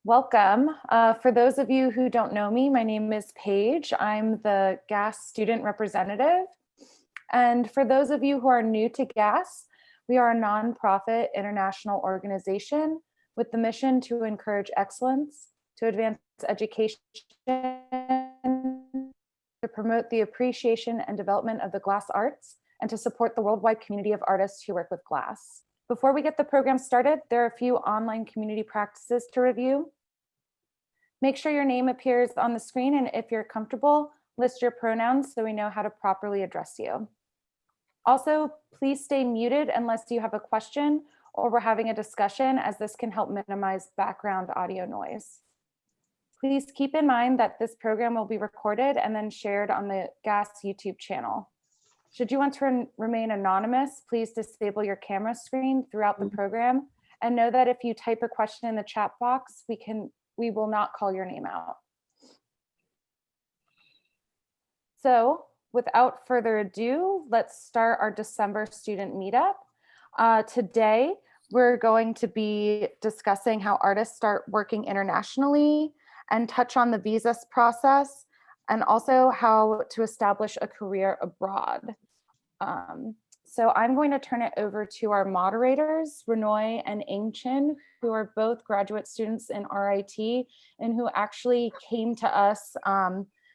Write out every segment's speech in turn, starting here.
Welcome. For those of you who don't know me, my name is Paige. I'm the GAS student representative. And for those of you who are new to GAS, we are a nonprofit international organization with the mission to encourage excellence, to advance education, to promote the appreciation and development of the glass arts, and to support the worldwide community of artists who work with glass. Before we get the program started, there are a few online community practices to review. Make sure your name appears on the screen, and if you're comfortable, list your pronouns so we know how to properly address you. Also, please stay muted unless you have a question or we're having a discussion, as this can help minimize background audio noise. Please keep in mind that this program will be recorded and then shared on the GAS YouTube channel. Should you want to remain anonymous, please disable your camera screen throughout the program, and know that if you type a question in the chat box, we will not call your name out. So without further ado, let's start our December student meetup. Today, we're going to be discussing how artists start working internationally and touch on the visa process, and also how to establish a career abroad. So I'm going to turn it over to our moderators, Rinoi and Ying, who are both graduate students in RIT and who actually came to us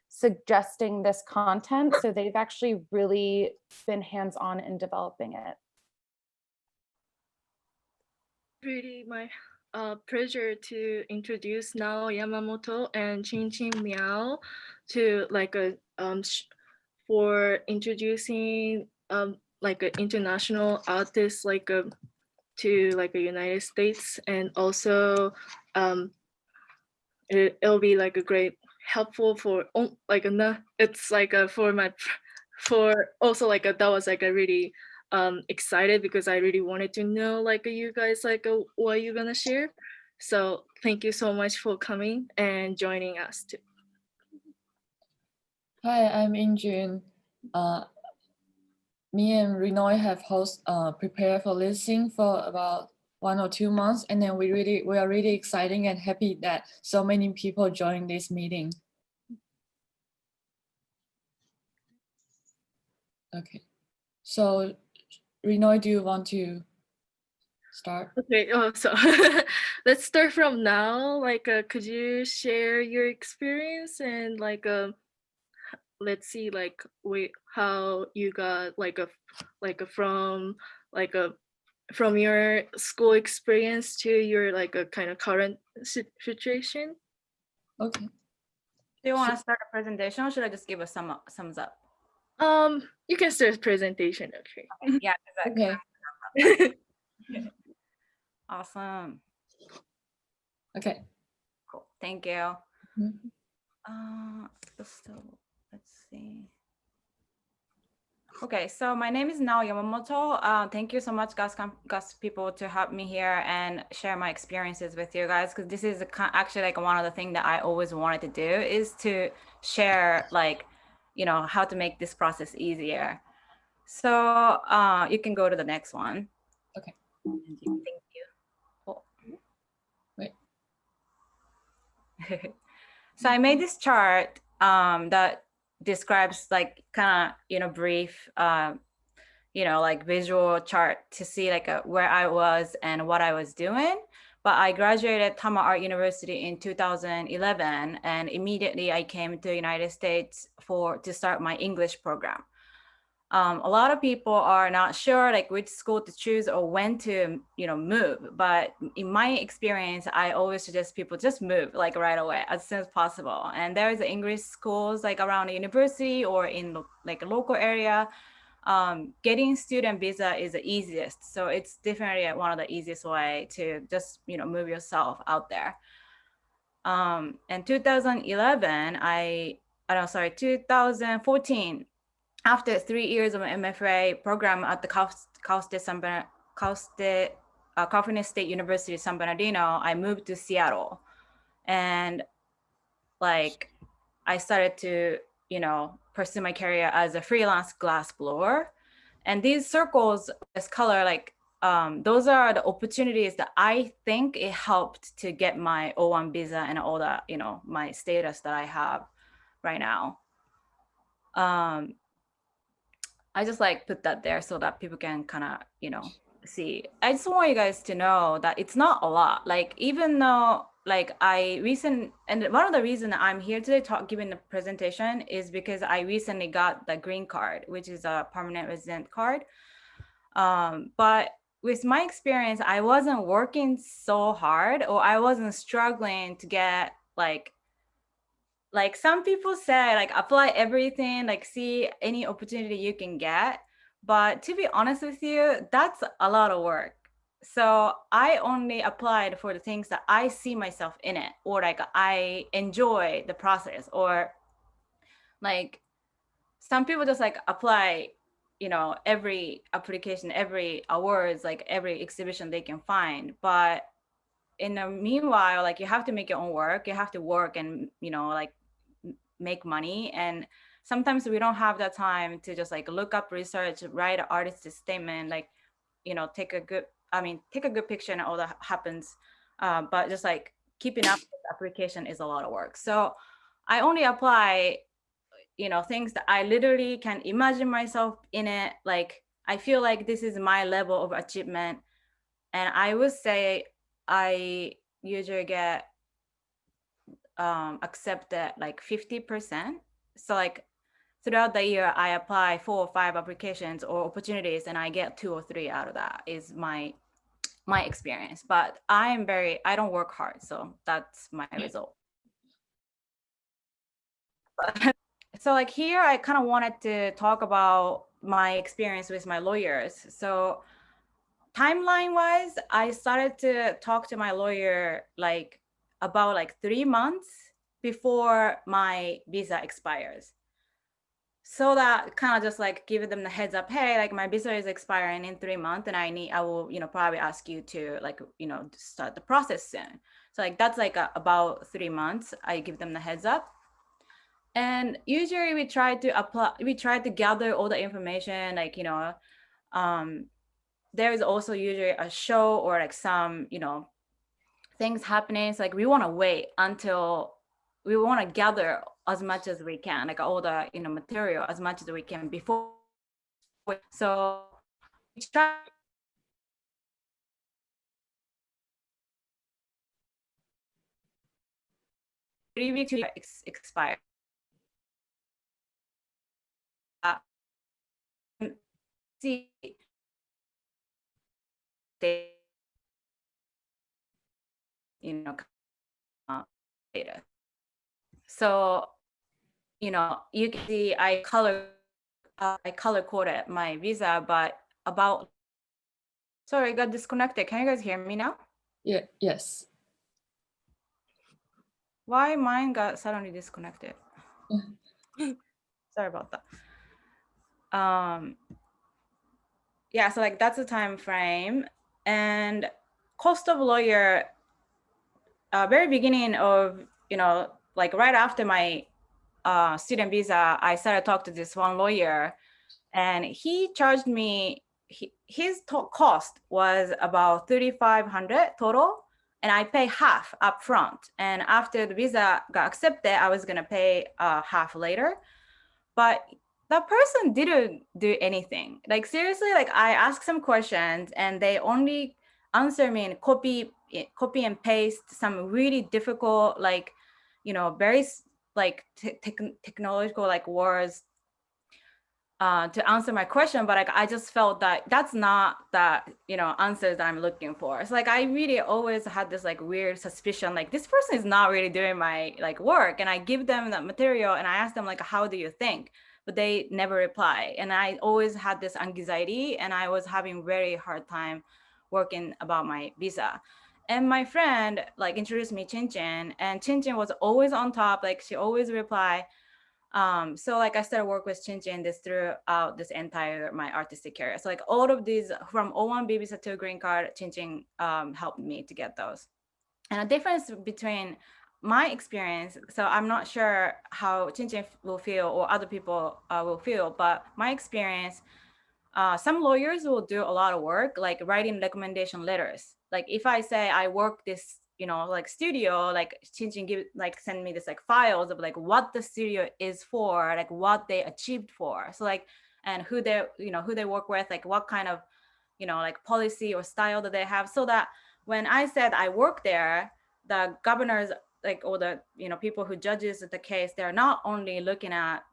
suggesting this content. So they've actually really been hands-on in developing it. Really my pleasure to introduce Nao Yamamoto and Qingqing Miao to for introducing like an international artist to like a United States, and also it'll be like a great helpful for like it's like for also like that was like a really excited because I really wanted to know like you guys like what you're gonna share. So thank you so much for coming and joining us too. Hi, I'm Ying. Me and Rinoi have prepared for listening for about 1 or 2 months, and then we are really excited and happy that so many people joined this meeting. Okay, so Rinoi, do you want to start? Okay, so let's start from now. Like, could you share your experience and like let's see like how you got from your school experience to your like a kind of current situation. Okay. Do you want to start a presentation, or should I just give a sums up? You can start presentation. Okay. Yeah. Okay. Awesome. Okay. Cool. Thank you. Mm-hmm. So let's see. Okay, so my name is Nao Yamamoto. Thank you so much, GAS people, to help me here and share my experiences with you guys, because this is actually like one of the things that I always wanted to do, is to share like, you know, how to make this process easier. So you can go to the next one. Okay. Thank you. Cool. Wait. So I made this chart that describes like kind of, you know, brief, you know, like visual chart to see like where I was and what I was doing. But I graduated Tama Art University in 2011, and immediately I came to the United States to start my English program. A lot of people are not sure like which school to choose or when to, you know, move. But in my experience, I always suggest people just move like right away as soon as possible. And there's English schools like around the university or in like a local area. Getting student visa is the easiest. So it's definitely one of the easiest way to just, you know, move yourself out there. In 2011, 2014, after 3 years of an MFA program at the California State University, San Bernardino, I moved to Seattle. And like, I started to, you know, pursue my career as a freelance glass blower. And these circles, this color, like those are the opportunities that I think it helped to get my O1 visa and all that, you know, my status that I have right now. I just like put that there so that people can kind of, you know, see. I just want you guys to know that it's not a lot. Like, even though like and one of the reasons I'm here today giving the presentation is because I recently got the green card, which is a permanent resident card. But with my experience, I wasn't working so hard, or I wasn't struggling to get like some people say like apply everything, like see any opportunity you can get. But to be honest with you, that's a lot of work. So I only applied for the things that I see myself in it, or like I enjoy the process, or like some people just like apply, you know, every application, every awards, like every exhibition they can find. But in the meanwhile, like you have to make your own work, you have to work and, you know, like make money. And sometimes we don't have that time to just like look up research, write an artist's statement, like, you know, take a good picture and all that happens. But just like keeping up with the application is a lot of work. So I only apply, you know, things that I literally can imagine myself in it. Like, I feel like this is my level of achievement. And I would say I usually get accepted like 50%. So like throughout the year, I apply 4 or 5 applications or opportunities, and I get 2 or 3 out of that is my experience. But I don't work hard, so that's my result. So like here, I kind of wanted to talk about my experience with my lawyers. So timeline wise, I started to talk to my lawyer like about like 3 months before my visa expires. So that kind of just like give them the heads up, hey, like my visa is expiring in 3 months, and I will, you know, probably ask you to like, you know, start the process soon. So like that's like about 3 months. I give them the heads up. And usually we try to gather all the information, like, you know, there is also usually a show or like some, you know, things happening. So like we want to wait until we want to gather as much as we can, like all the, you know, material as much as we can before. So we try. To expire. See, they, you know, data. So, you know, you can see I color coded my visa, but about, sorry, I got disconnected. Can you guys hear me now? Yeah, yes. Why mine got suddenly disconnected? Sorry about that. Yeah, so like that's the time frame. And cost of lawyer, very beginning of, you know, like right after my student visa, I started to talk to this one lawyer, and he charged me, his cost was about 3,500 total, and I pay half up front. And after the visa got accepted, I was gonna pay half later. But that person didn't do anything. Like seriously, like I asked some questions and they only answer me and copy and paste some really difficult, like, you know, very like technological like words to answer my question. But like I just felt that that's not the, you know, answers that I'm looking for. It's like I really always had this like weird suspicion, like this person is not really doing my like work. And I give them that material and I ask them like, how do you think? But they never reply. And I always had this anxiety, and I was having very hard time working about my visa. And my friend like introduced me Qingqing, and Qingqing was always on top. Like she always reply. So like I started work with Chiun this throughout this entire my artistic career. So like all of these from O1 visa to green card, Chiun helped me to get those. And the difference between my experience, so I'm not sure how Chiun will feel or other people will feel, but my experience, some lawyers will do a lot of work, like writing recommendation letters. Like if I say I work this, like studio, like Qingqing send me this like files of like what the studio is for, like what they achieved for. So like, and who they work with, like what kind of, like policy or style that they have, so that when I said I work there, the governors, like, or the, people who judges the case, they're not only looking at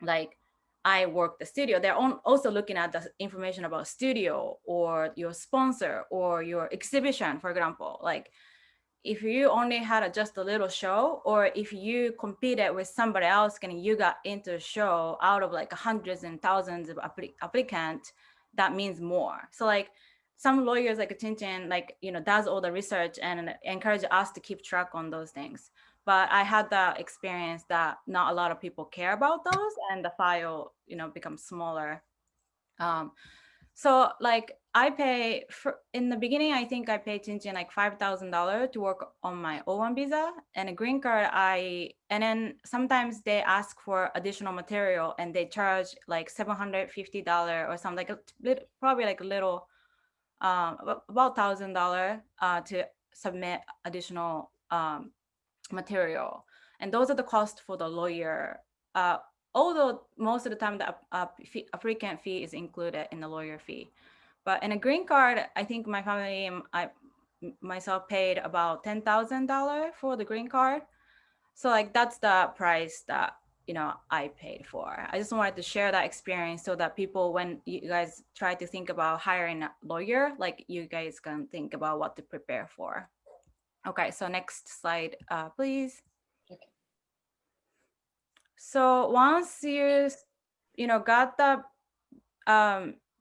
like I work the studio, they're also looking at the information about studio or your sponsor or your exhibition, for example. Like if you only had just a little show, or if you competed with somebody else and you got into a show out of like hundreds and thousands of applicants, that means more. So like some lawyers like Qingqing, like, does all the research and encourage us to keep track on those things. But I had the experience that not a lot of people care about those, and the file, becomes smaller. So like I pay in the beginning, I think I paid Qingqing like $5,000 to work on my O1 visa and a green card. And then sometimes they ask for additional material and they charge like $750 or something, like probably like a little, about $1,000 to submit additional material. And those are the costs for the lawyer. Although most of the time the applicant fee is included in the lawyer fee. But in a green card, I think my family and I myself paid about $10,000 for the green card. So like that's the price that, I paid for. I just wanted to share that experience so that people, when you guys try to think about hiring a lawyer, like you guys can think about what to prepare for. Okay, so next slide, please. Okay. So once you, got the,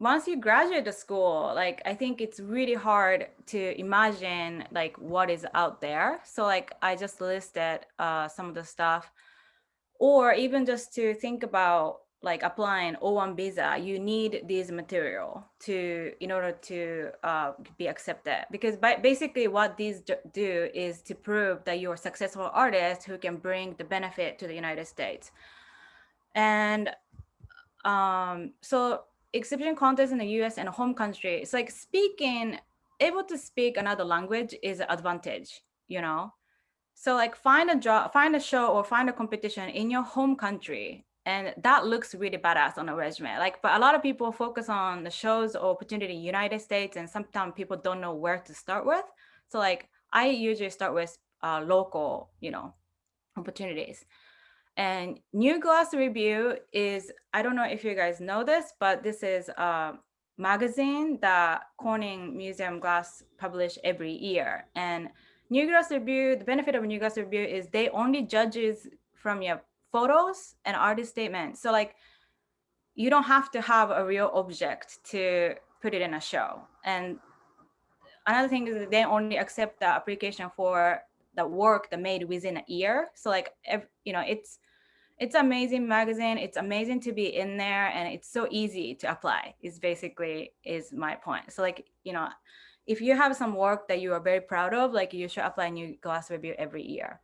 once you graduate the school, like I think it's really hard to imagine like what is out there. So like I just listed some of the stuff, or even just to think about like applying O1 visa, you need this material in order to be accepted. Because basically what these do is to prove that you're a successful artist who can bring the benefit to the United States. And so exhibition contest in the US and home country, it's like able to speak another language is an advantage, So like find a show or find a competition in your home country, and that looks really badass on a resume. Like, but a lot of people focus on the shows or opportunity in the United States, and sometimes people don't know where to start with. So like I usually start with local, opportunities. And New Glass Review is, I don't know if you guys know this, but this is a magazine that Corning Museum Glass publish every year. And New Glass Review, the benefit of New Glass Review is they only judges from your photos and artist statements. So like, you don't have to have a real object to put it in a show. And another thing is that they only accept the application for the work that made within a year. So like, it's amazing magazine. It's amazing to be in there, and it's so easy to apply. Is my point. So like, if you have some work that you are very proud of, like you should apply New Glass Review every year.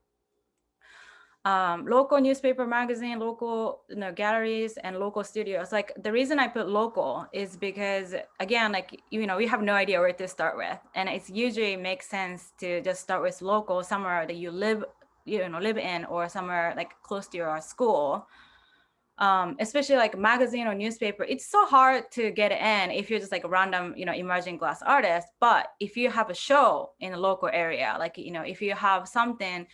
Local newspaper magazine, local galleries, and local studios. Like the reason I put local is because, again, like, we have no idea where to start with. And it's usually makes sense to just start with local, somewhere that you live in, or somewhere like close to your school. Especially like magazine or newspaper, it's so hard to get in if you're just like a random, emerging glass artist. But if you have a show in a local area, like, if you have something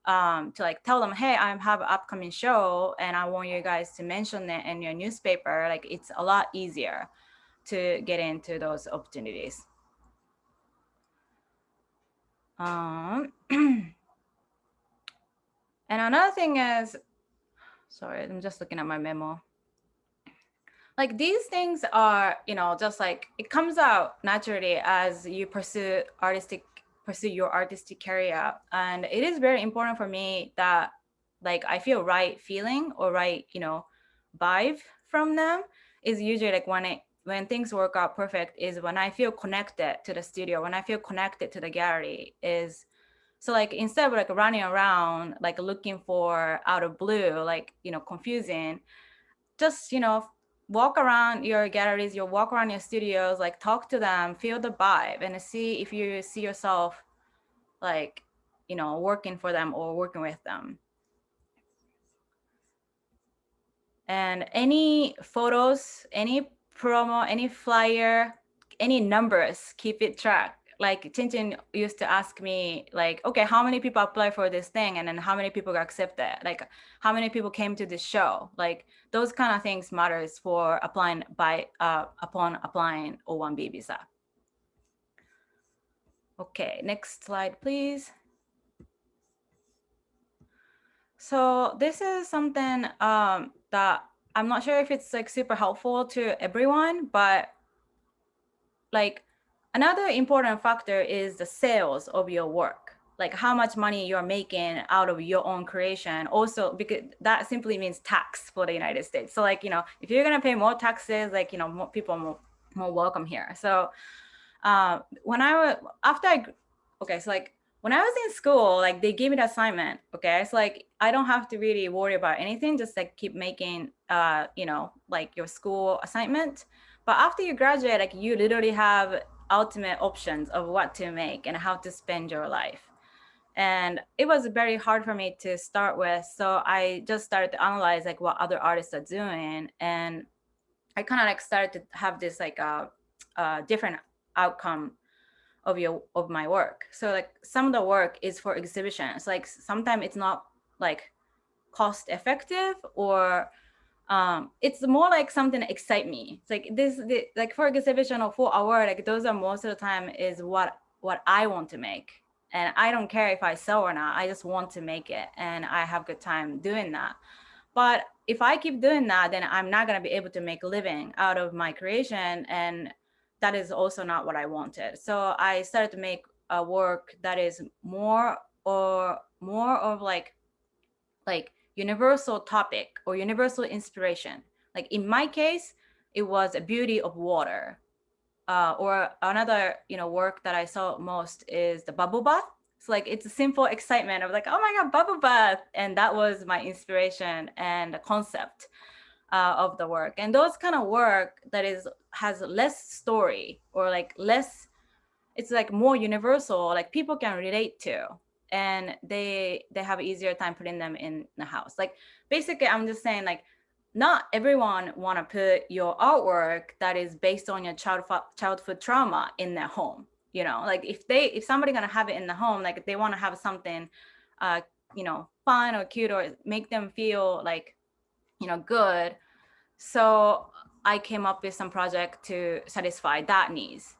to like tell them, hey, I have an upcoming show and I want you guys to mention it in your newspaper, like it's a lot easier to get into those opportunities. And another thing is, sorry, I'm just looking at my memo. Like these things are, just like it comes out naturally as you pursue your artistic career. And it is very important for me that like I feel right feeling or right, vibe from them is usually like when things work out perfect is when I feel connected to the studio, when I feel connected to the gallery is. So like instead of like running around, like looking for out of blue, like, confusing, just, walk around your galleries, you walk around your studios, like talk to them, feel the vibe, and see if you see yourself like, you know, working for them or working with them. And any photos, any promo, any flyer, any numbers, keep it track. Like Qingqing used to ask me like, okay, how many people apply for this thing? And then how many people got accepted? Like how many people came to this show? Like those kind of things matters for applying upon applying O1B visa. Okay, next slide, please. So this is something that I'm not sure if it's like super helpful to everyone, but like another important factor is the sales of your work, like how much money you're making out of your own creation. Also, because that simply means tax for the United States. So like, you know, if you're gonna pay more taxes, like, you know, more people are more welcome here. So when I was, when I was in school, like they gave me the assignment, okay? It's like, I don't have to really worry about anything, just like keep making, you know, like your school assignment. But after you graduate, like you literally have ultimate options of what to make and how to spend your life. And it was very hard for me to start with. So I just started to analyze like what other artists are doing. And I kind of like started to have this like different outcome of my work. So like some of the work is for exhibitions. Like sometimes it's not like cost effective, or it's more like something that excite me. It's like like for exhibition or for award, like those are most of the time is what I want to make. And I don't care if I sell or not, I just want to make it. And I have good time doing that. But if I keep doing that, then I'm not gonna be able to make a living out of my creation. And that is also not what I wanted. So I started to make a work that is more of like universal topic or universal inspiration. Like in my case, it was a beauty of water. Or another, you know, work that I saw most is the bubble bath. It's like, it's a simple excitement of like, oh my God, bubble bath. And that was my inspiration and the concept of the work. And those kind of work that has less story, or like less, it's like more universal, like people can relate to, and they have easier time putting them in the house. Like basically, I'm just saying like, not everyone want to put your artwork that is based on your childhood trauma in their home. You know, like if somebody gonna have it in the home, like they want to have something, you know, fun or cute, or make them feel like, you know, good. So I came up with some project to satisfy that needs,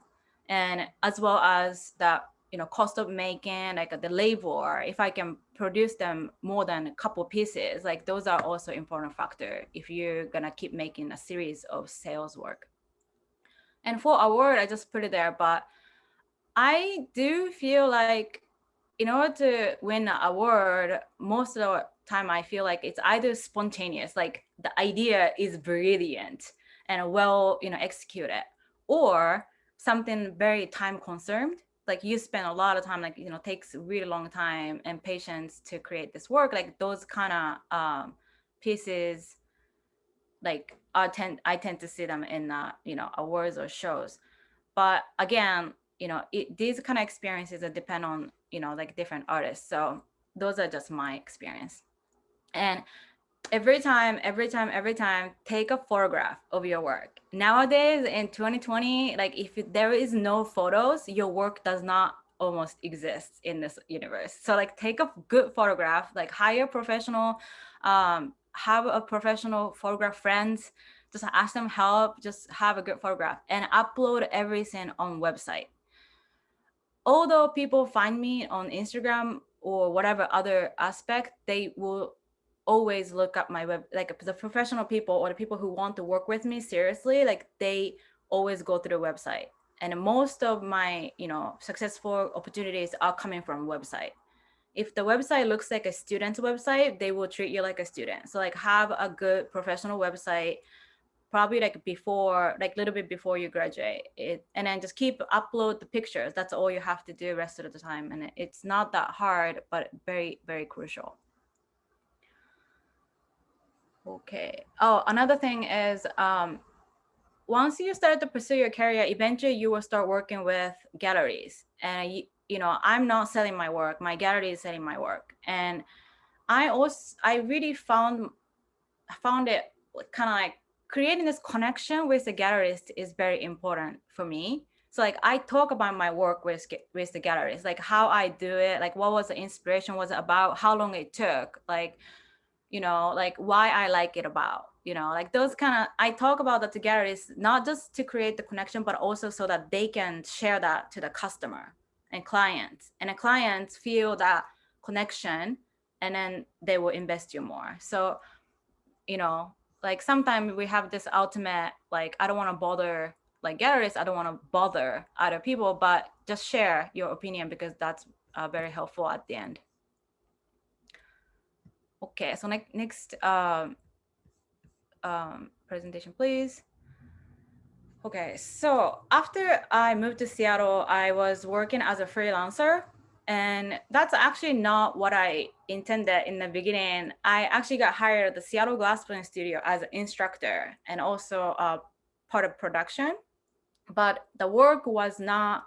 and as well as that, you know, cost of making, like the labor, if I can produce them more than a couple pieces, like those are also important factor if you're gonna keep making a series of sales work. And for award, I just put it there, but I do feel like in order to win an award, most of the time I feel like it's either spontaneous, like the idea is brilliant and well, you know, executed, or something very time consumed. Like you spend a lot of time, like, you know, takes a really long time and patience to create this work. Like those kind of pieces, like I tend to see them in, you know, awards or shows. But again, you know, these kind of experiences that depend on, you know, like different artists. So those are just my experience. And every time, take a photograph of your work. Nowadays in 2020, like if there is no photos, your work does not almost exist in this universe. So like take a good photograph, like hire professional, have a professional photograph friends, just ask them help, just have a good photograph and upload everything on website. Although people find me on Instagram or whatever other aspect, they will always look up my web, like the professional people or the people who want to work with me seriously, like they always go through the website. And most of my, you know, successful opportunities are coming from website. If the website looks like a student's website, they will treat you like a student. So like have a good professional website, probably like before, like a little bit before you graduate it, and then just keep upload the pictures. That's all you have to do rest of the time. And it's not that hard, but very, very crucial. Okay. Oh, another thing is once you start to pursue your career, eventually you will start working with galleries. And you know, I'm not selling my work, my gallery is selling my work. And I really found it kind of like creating this connection with the gallerist is very important for me. So like I talk about my work with the galleries, like how I do it, like what was the inspiration was about, how long it took, like, you know, like why I like it about, you know, like those kind of, I talk about that to galleries, not just to create the connection, but also so that they can share that to the customer and clients, and the clients feel that connection, and then they will invest you more. So, you know, like sometimes we have this ultimate, like, I don't want to bother like galleries, I don't want to bother other people, but just share your opinion because that's very helpful at the end. Okay, so next presentation, please. Okay, so after I moved to Seattle, I was working as a freelancer, and that's actually not what I intended in the beginning. I actually got hired at the Seattle Glassblowing Studio as an instructor and also part of production, but the work was not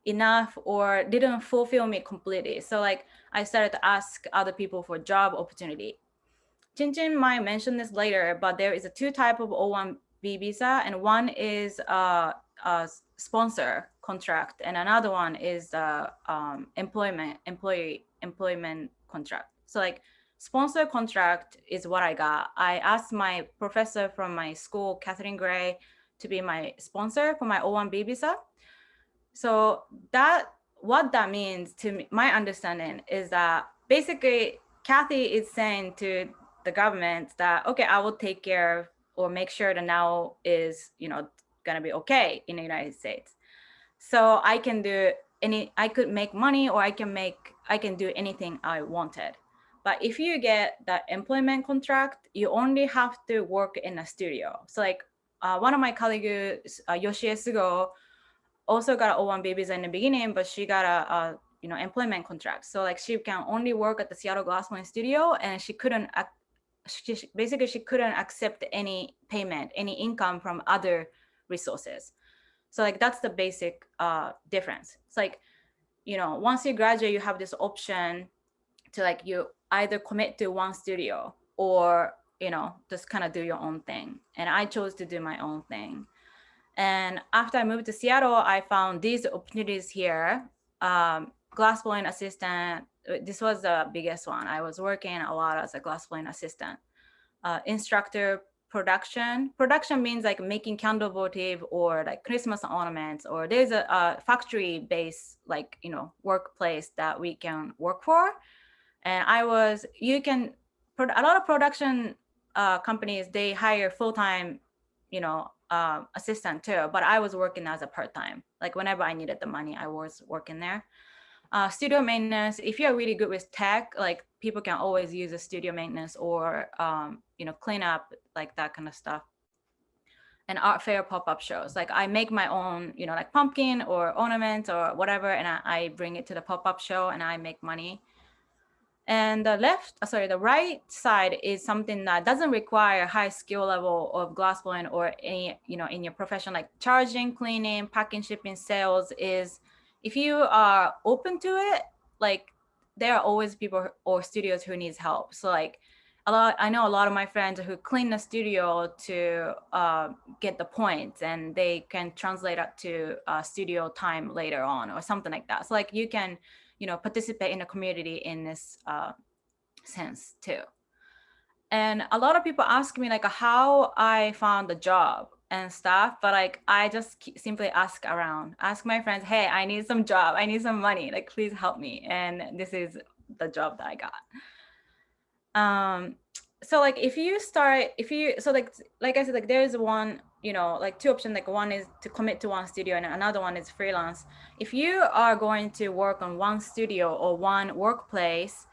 enough or didn't fulfill me completely. So like I started to ask other people for job opportunity. Qingqing might mention this later, but there is a two type of O1B visa, and one is a sponsor contract, and another one is employment contract. So like sponsor contract is what I got. I asked my professor from my school, Catherine Gray, to be my sponsor for my O1B visa. So that what that means to me, my understanding is that basically Kathy is saying to the government that, okay, I will take care or make sure that now is, you know, gonna be okay in the United States. So I can do I could make money, or I can do anything I wanted. But if you get that employment contract, you only have to work in a studio. So like one of my colleagues, Yoshie Sugo, also got an O1B visa in the beginning, but she got a you know, employment contract. So like she can only work at the Seattle Glassblowing Studio, and she couldn't basically she couldn't accept any payment, any income from other resources. So like that's the basic difference. It's like, you know, once you graduate, you have this option to like you either commit to one studio or, you know, just kind of do your own thing. And I chose to do my own thing. And after I moved to Seattle, I found these opportunities here. Glassblowing assistant, this was the biggest one. I was working a lot as a glassblowing assistant. Instructor, production. Production means like making candle votive or like Christmas ornaments, or there's a factory-based, like, you know, workplace that we can work for. And a lot of production companies, they hire full-time, you know, assistant too, but I was working as a part-time. Like whenever I needed the money, I was working there. Studio maintenance, if you're really good with tech, like people can always use a studio maintenance or, you know, clean up, like that kind of stuff. And art fair pop-up shows. Like I make my own, you know, like pumpkin or ornament or whatever, and I bring it to the pop-up show and I make money. And the right side is something that doesn't require high skill level of glassblowing or any, you know, in your profession, like charging, cleaning, packing, shipping, sales. Is if you are open to it, like there are always people or studios who needs help. So like I know a lot of my friends who clean the studio to get the points, and they can translate that to studio time later on or something like that. So like you can, you know, participate in the community in this sense too. And a lot of people ask me like how I found the job and stuff, but like I just simply ask around, ask my friends, hey, I need some job, I need some money, like please help me. And this is the job that I got. So like like I said, like there's one, you know, like two options, like one is to commit to one studio and another one is freelance. If you are going to work on one studio or one workplace,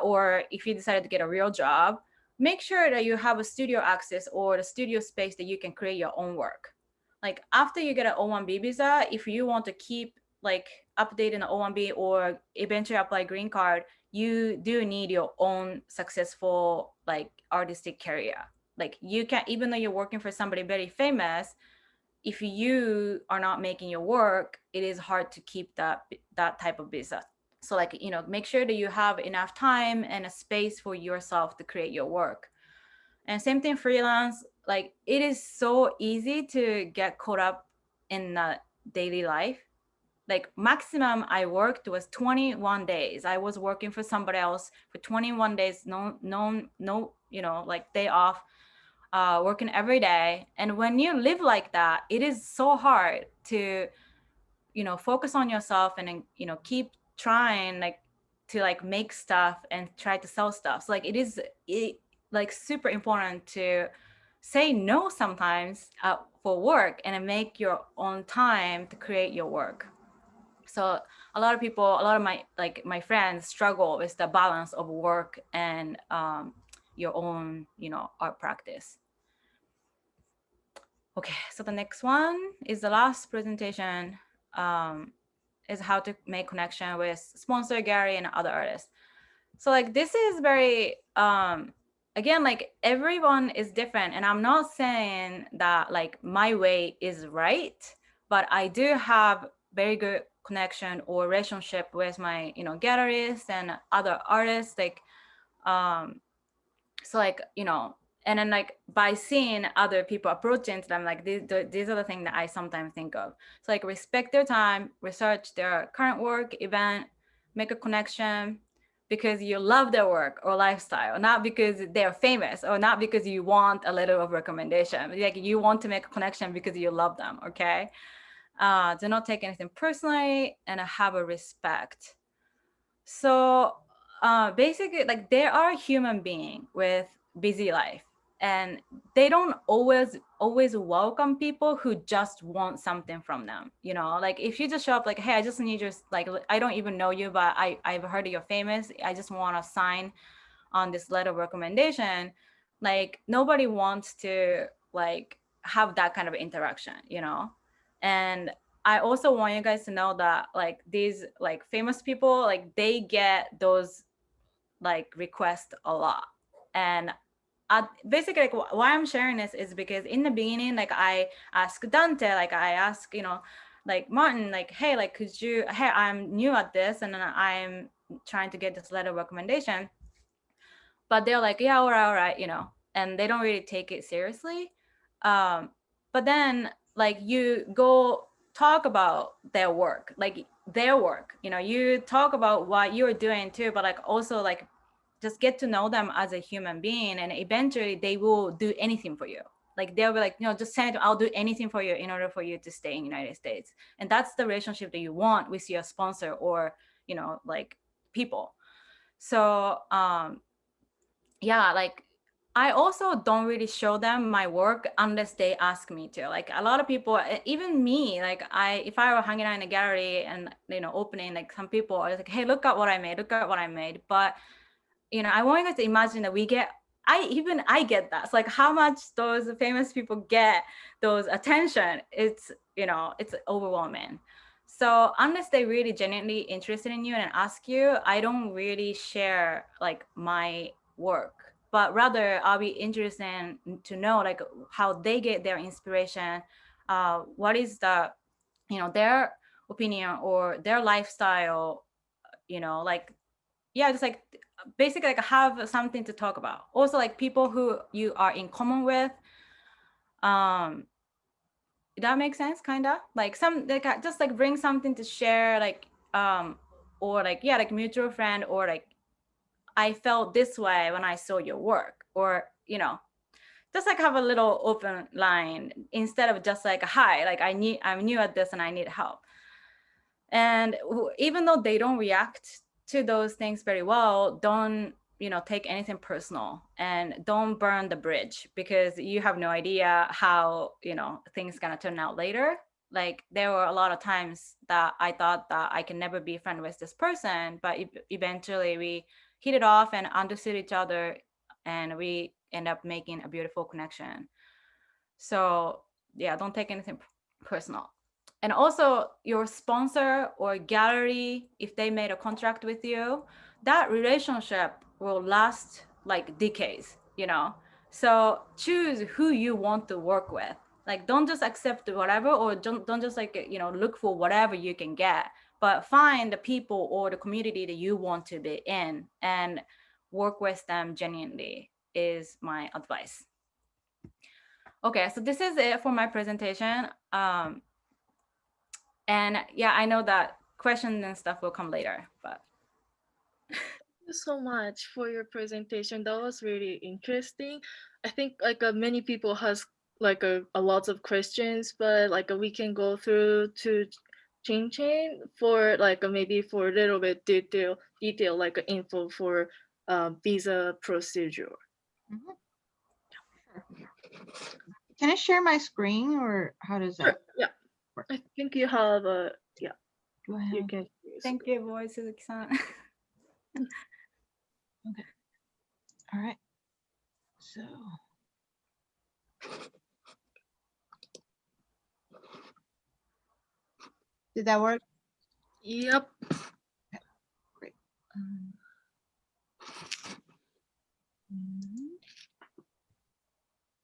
or if you decided to get a real job, make sure that you have a studio access or the studio space that you can create your own work. Like after you get an O1B visa, if you want to keep like updating the O1B or eventually apply green card, you do need your own successful like artistic career. Like you can, even though you're working for somebody very famous, if you are not making your work, it is hard to keep that type of business. So like, you know, make sure that you have enough time and a space for yourself to create your work. And same thing, freelance, like it is so easy to get caught up in the daily life. Like maximum I worked was 21 days. I was working for somebody else for 21 days, no, you know, like day off, working every day. And when you live like that, it is so hard to, you know, focus on yourself and, you know, keep trying like to like make stuff and try to sell stuff. So like it is like super important to say no sometimes for work and make your own time to create your work. So a lot of people, a lot of my friends struggle with the balance of work and your own, you know, art practice. Okay, so the next one is the last presentation, is how to make connection with sponsor, gallery, and other artists. So like this is very, again, like everyone is different, and I'm not saying that like my way is right, but I do have very good connection or relationship with my, you know, galleries and other artists, like so like, you know, and then like by seeing other people approaching to them, like these are the things that I sometimes think of. So like respect their time, research their current work, event, make a connection because you love their work or lifestyle, not because they're famous or not because you want a letter of recommendation. Like you want to make a connection because you love them, okay? Do not take anything personally and have a respect. So basically, like they are human being with busy life, and they don't always welcome people who just want something from them. You know, like if you just show up like, hey, I just need your, like, I don't even know you, but I've heard you're famous. I just want to sign on this letter of recommendation. Like nobody wants to like have that kind of interaction, you know? And I also want you guys to know that like these like famous people, like they get those like requests a lot. And basically like why I'm sharing this is because in the beginning, like I asked Dante, like I asked, you know, like Martin, like, hey, like, could you, hey, I'm new at this and I'm trying to get this letter of recommendation. But they're like, yeah, all right, you know, and they don't really take it seriously. But then like you go talk about their work, you know, you talk about what you're doing too, but like also like just get to know them as a human being, and eventually they will do anything for you. Like they'll be like, you know, just send it, I'll do anything for you in order for you to stay in the United States. And that's the relationship that you want with your sponsor or, you know, like people. So yeah, like I also don't really show them my work unless they ask me to. Like a lot of people, even me, like if I were hanging out in a gallery and, you know, opening, like some people are like, hey, look at what I made. But, you know, I want you guys to imagine that I get that. It's like how much those famous people get those attention. It's, you know, it's overwhelming. So unless they really genuinely interested in you and ask you, I don't really share like my work. But rather I'll be interested to know like how they get their inspiration, what is the, you know, their opinion or their lifestyle, you know, like, yeah, just like basically like have something to talk about. Also like people who you are in common with. That makes sense, kind of like some like just like bring something to share, like or like, yeah, like mutual friend, or like I felt this way when I saw your work, or, you know, just like have a little open line instead of just like, hi, like I'm new at this and I need help. And even though they don't react to those things very well, don't, you know, take anything personal and don't burn the bridge, because you have no idea how, you know, things gonna turn out later. Like there were a lot of times that I thought that I can never be friends with this person, but eventually we hit it off and understood each other, and we end up making a beautiful connection. So yeah, don't take anything personal. And also your sponsor or gallery, if they made a contract with you, that relationship will last like decades. you know. So choose who you want to work with. Like, don't just accept whatever, or don't just like, you know, look for whatever you can get, but find the people or the community that you want to be in and work with them genuinely is my advice. Okay, so this is it for my presentation. And yeah, I know that questions and stuff will come later, but. Thank you so much for your presentation. That was really interesting. I think like many people has like a lots of questions, but like we can go through to Qingqing for like maybe for a little bit detail like info for visa procedure. Mhm. Sure. Can I share my screen or how does that Sure. Yeah, work? I think you have a yeah. Go You ahead. can. Thank you, voice Suzuki-san. Okay. All right. So. Did that work? Yep. Great.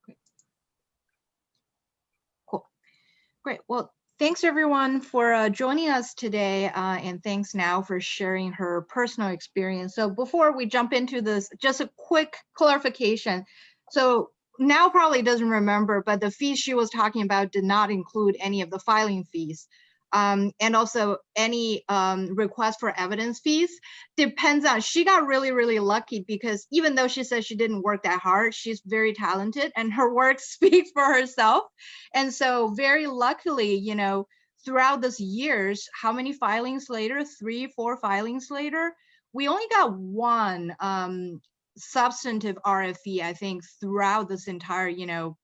Great. Cool. Great. Well, thanks everyone for joining us today, and thanks Nao for sharing her personal experience. So before we jump into this, just a quick clarification. So Nao probably doesn't remember, but the fees she was talking about did not include any of the filing fees. And also any request for evidence fees depends on, she got really, really lucky because even though she says she didn't work that hard, she's very talented and her work speaks for herself. And so very luckily, you know, throughout this years, how many filings later, 3, 4 filings later, we only got one substantive RFE, I think, throughout this entire, you know,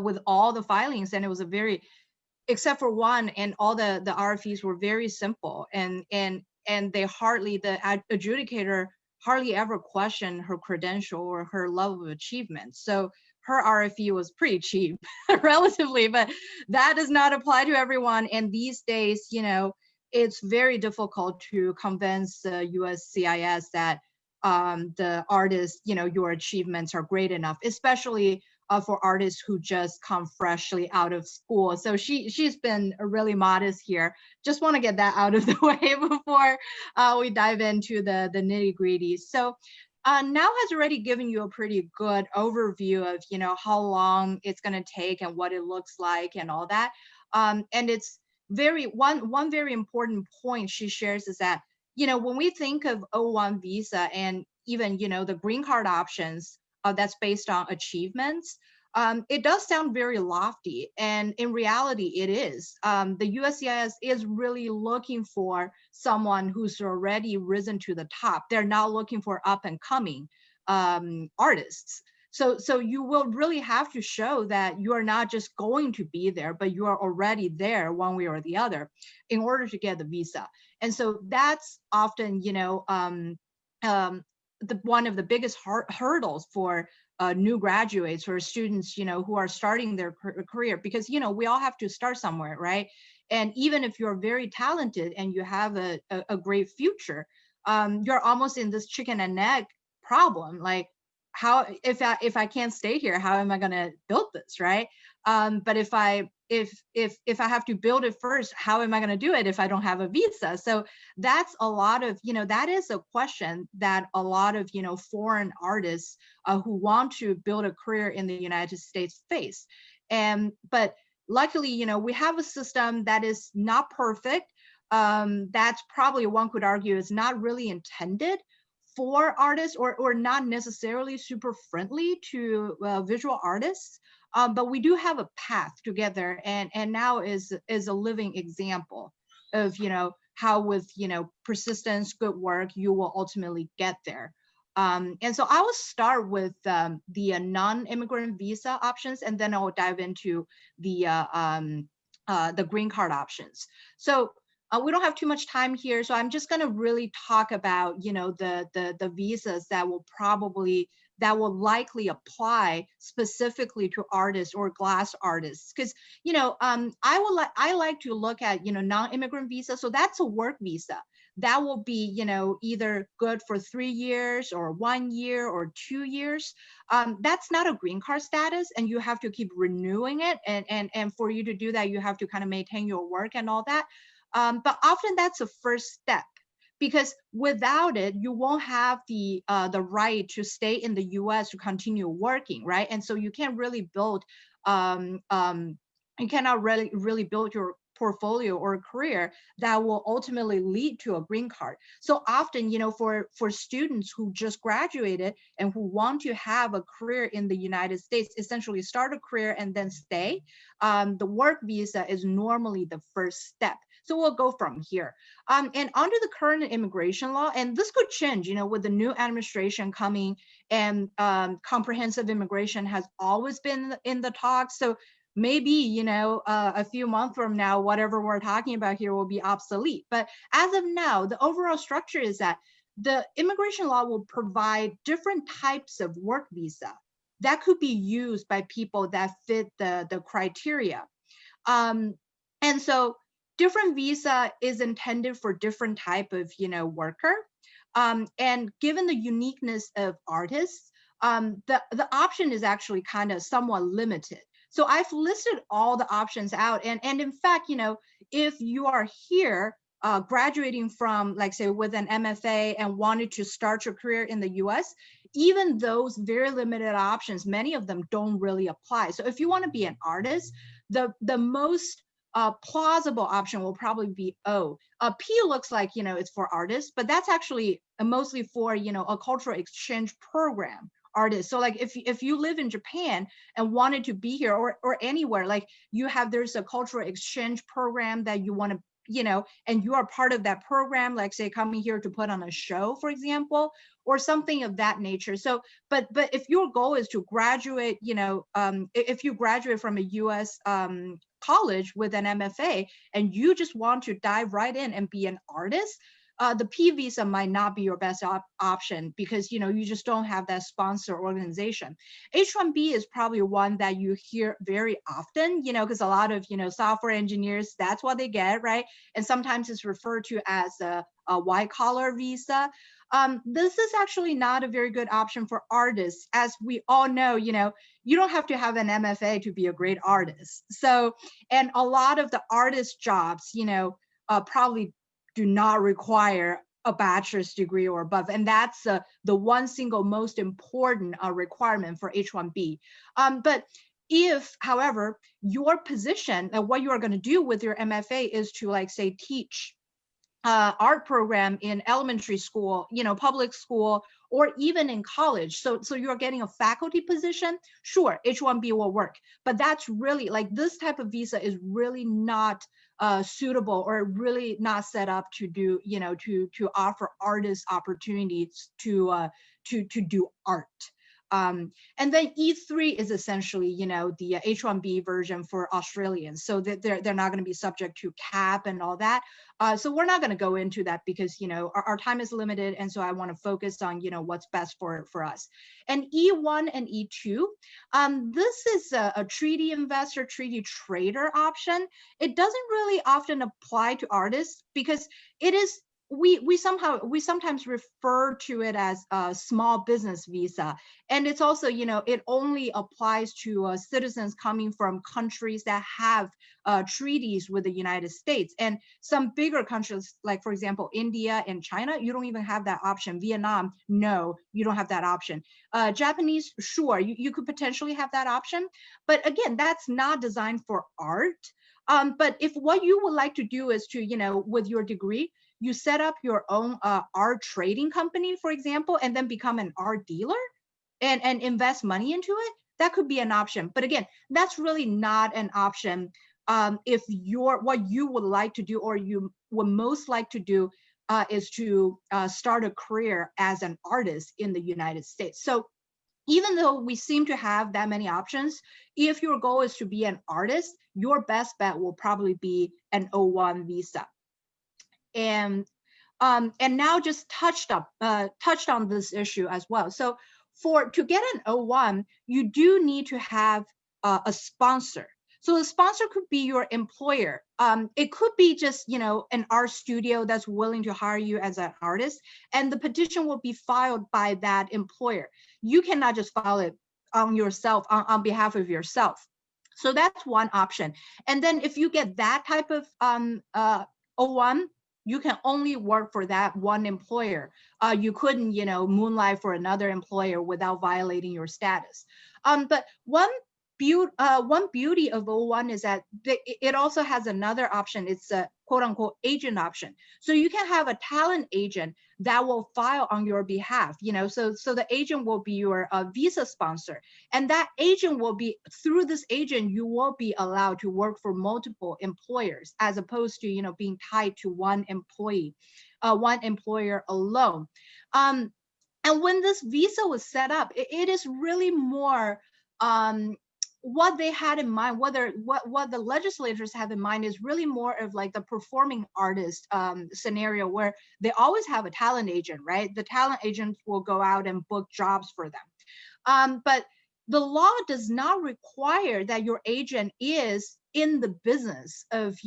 with all the filings. And it was a very, except for one, and all the RFEs were very simple, and they hardly, the adjudicator hardly ever questioned her credential or her level of achievement. So her RFE was pretty cheap relatively, but that does not apply to everyone. And these days, you know, it's very difficult to convince USCIS that the artist, you know, your achievements are great enough, especially for artists who just come freshly out of school. So she's been really modest here. Just want to get that out of the way before we dive into the nitty-gritty. So Nao has already given you a pretty good overview of, you know, how long it's going to take and what it looks like and all that. And it's one very important point she shares is that, you know, when we think of O1 visa and even, you know, the green card options, that's based on achievements, it does sound very lofty, and in reality it is. The USCIS is really looking for someone who's already risen to the top. They're not looking for up and coming artists. So you will really have to show that you are not just going to be there, but you are already there one way or the other in order to get the visa. And so that's often, you know, one of the biggest hurdles for new graduates or students, you know, who are starting their career, because, you know, we all have to start somewhere, right? And even if you're very talented and you have a great future, you're almost in this chicken and egg problem. Like, how, if I can't stay here, how am I going to build this, right? But if I have to build it first, how am I going to do it if I don't have a visa? So that's a lot of, you know, that is a question that a lot of, you know, foreign artists who want to build a career in the United States face. But luckily, you know, we have a system that is not perfect. That's probably, one could argue, is not really intended for artists, or not necessarily super friendly to visual artists. But we do have a path to get there, and Nao is a living example of, you know, how with, you know, persistence, good work, you will ultimately get there. And so I will start with the non-immigrant visa options, and then I'll dive into the green card options. So we don't have too much time here, so I'm just going to really talk about, you know, the visas that will probably that will likely apply specifically to artists or glass artists. Because, you know, I like to look at, you know, non-immigrant visa. So that's a work visa. That will be, you know, either good for 3 years or 1 year or 2 years. That's not a green card status, and you have to keep renewing it. And for you to do that, you have to kind of maintain your work and all that. But often that's a first step, because without it, you won't have the right to stay in the U.S. to continue working, right? And so you can't really build, you cannot really build your portfolio or a career that will ultimately lead to a green card. So often, you know, for students who just graduated and who want to have a career in the United States, essentially start a career and then stay, the work visa is normally the first step. So we'll go from here. And under the current immigration law, and this could change, you know, with the new administration coming, and comprehensive immigration has always been in the talks. So maybe, you know, a few months from now, whatever we're talking about here will be obsolete. But as of now, the overall structure is that the immigration law will provide different types of work visa that could be used by people that fit the criteria. And so different visa is intended for different type of, you know, worker. And given the uniqueness of artists, the option is actually kind of somewhat limited. So I've listed all the options out. And in fact, you know, if you are here graduating from, like, say, with an MFA and wanted to start your career in the US, even those very limited options, many of them don't really apply. So if you want to be an artist, the most plausible option will probably be O. P looks like, you know, it's for artists, but that's actually mostly for, you know, a cultural exchange program artists. So like if you live in Japan and wanted to be here, or anywhere, like there's a cultural exchange program that you want to, you know, and you are part of that program, like say coming here to put on a show, for example, or something of that nature. So, but if your goal is to graduate, you know, if you graduate from a US college with an MFA and you just want to dive right in and be an artist, the P visa might not be your best option, because, you know, you just don't have that sponsor organization. H-1B is probably one that you hear very often, you know, because a lot of, you know, software engineers, that's what they get, right? And sometimes it's referred to as a white collar visa. This is actually not a very good option for artists. As we all know, you know, you don't have to have an MFA to be a great artist. So, and a lot of the artist jobs, you know, probably do not require a bachelor's degree or above. And that's the one single most important requirement for H-1B. But if, however, your position, what you are going to do with your MFA is to, like, say, teach art program in elementary school, you know, public school, or even in college. So you're getting a faculty position, sure, H-1B will work. But that's really, like, this type of visa is really not suitable, or really not set up to do, you know, to offer artists opportunities to do art. And then E3 is essentially, you know, the H-1B version for Australians. So that they're not going to be subject to cap and all that. So we're not going to go into that because, you know, our time is limited. And so I want to focus on, you know, what's best for us. And E1 and E2, this is a treaty investor, treaty trader option. It doesn't really often apply to artists because it is, we sometimes refer to it as a small business visa. And it's also, you know, it only applies to citizens coming from countries that have treaties with the United States. And some bigger countries, like, for example, India and China, you don't even have that option. Vietnam, no, you don't have that option. Japanese, sure, you could potentially have that option. But again, that's not designed for art. But if what you would like to do is to, you know, with your degree, you set up your own art trading company, for example, and then become an art dealer and invest money into it, that could be an option. But again, that's really not an option if what you would like to do, or you would most like to do, is to start a career as an artist in the United States. So even though we seem to have that many options, if your goal is to be an artist, your best bet will probably be an O1 visa. And now just touched on this issue as well. So to get an O1, you do need to have a sponsor. So the sponsor could be your employer. It could be just, an art studio that's willing to hire you as an artist, and the petition will be filed by that employer. You cannot just file it on yourself, on behalf of yourself. So that's one option. And then if you get that type of O1, you can only work for that one employer. You couldn't, moonlight for another employer without violating your status. But one beauty of O1 is that it also has another option. It's a quote unquote agent option. So you can have a talent agent that will file on your behalf, so the agent will be your visa sponsor. And that agent will be, through this agent, you will be allowed to work for multiple employers as opposed to, being tied to one employer alone. And when this visa was set up, it is really more what they had in mind, what the legislators have in mind is really more of like the performing artist scenario, where they always have a talent agent, right? The talent agent will go out and book jobs for them. But the law does not require that your agent is in the business of,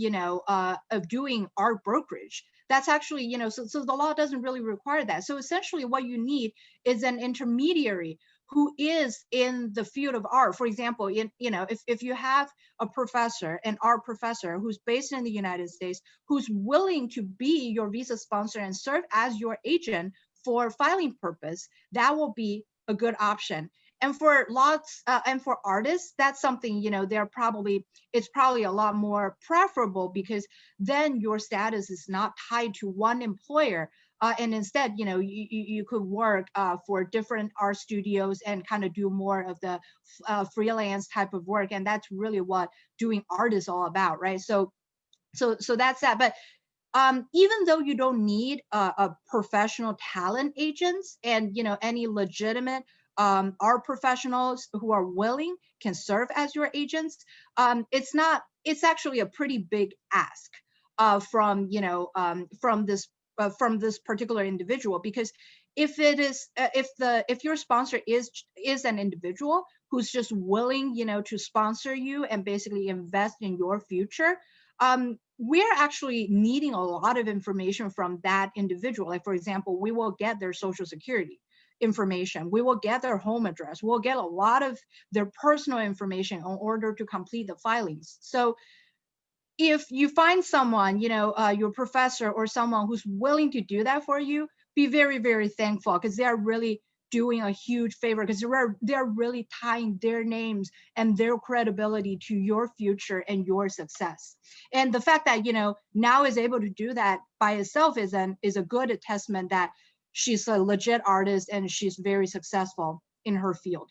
of doing art brokerage. That's actually, so the law doesn't really require that. So essentially what you need is an intermediary who is in the field of art. For example, if you have a professor, an art professor who's based in the United States, who's willing to be your visa sponsor and serve as your agent for filing purpose, that will be a good option. And for for artists, that's something, it's probably a lot more preferable, because then your status is not tied to one employer. And instead, you could work for different art studios and kind of do more of the freelance type of work. And that's really what doing art is all about, right? So that's that. But even though you don't need a professional talent agents, and any legitimate art professionals who are willing can serve as your agents, it's actually a pretty big ask from this particular individual, because if your sponsor is an individual who's just willing, to sponsor you and basically invest in your future, we're actually needing a lot of information from that individual. Like, for example, we will get their social security information, we will get their home address, we'll get a lot of their personal information in order to complete the filings. So if you find someone, your professor or someone who's willing to do that for you, be very, very thankful, because they are really doing a huge favor, because they're really tying their names and their credibility to your future and your success. And the fact that, Nao is able to do that by itself is a good testament that she's a legit artist and she's very successful in her field.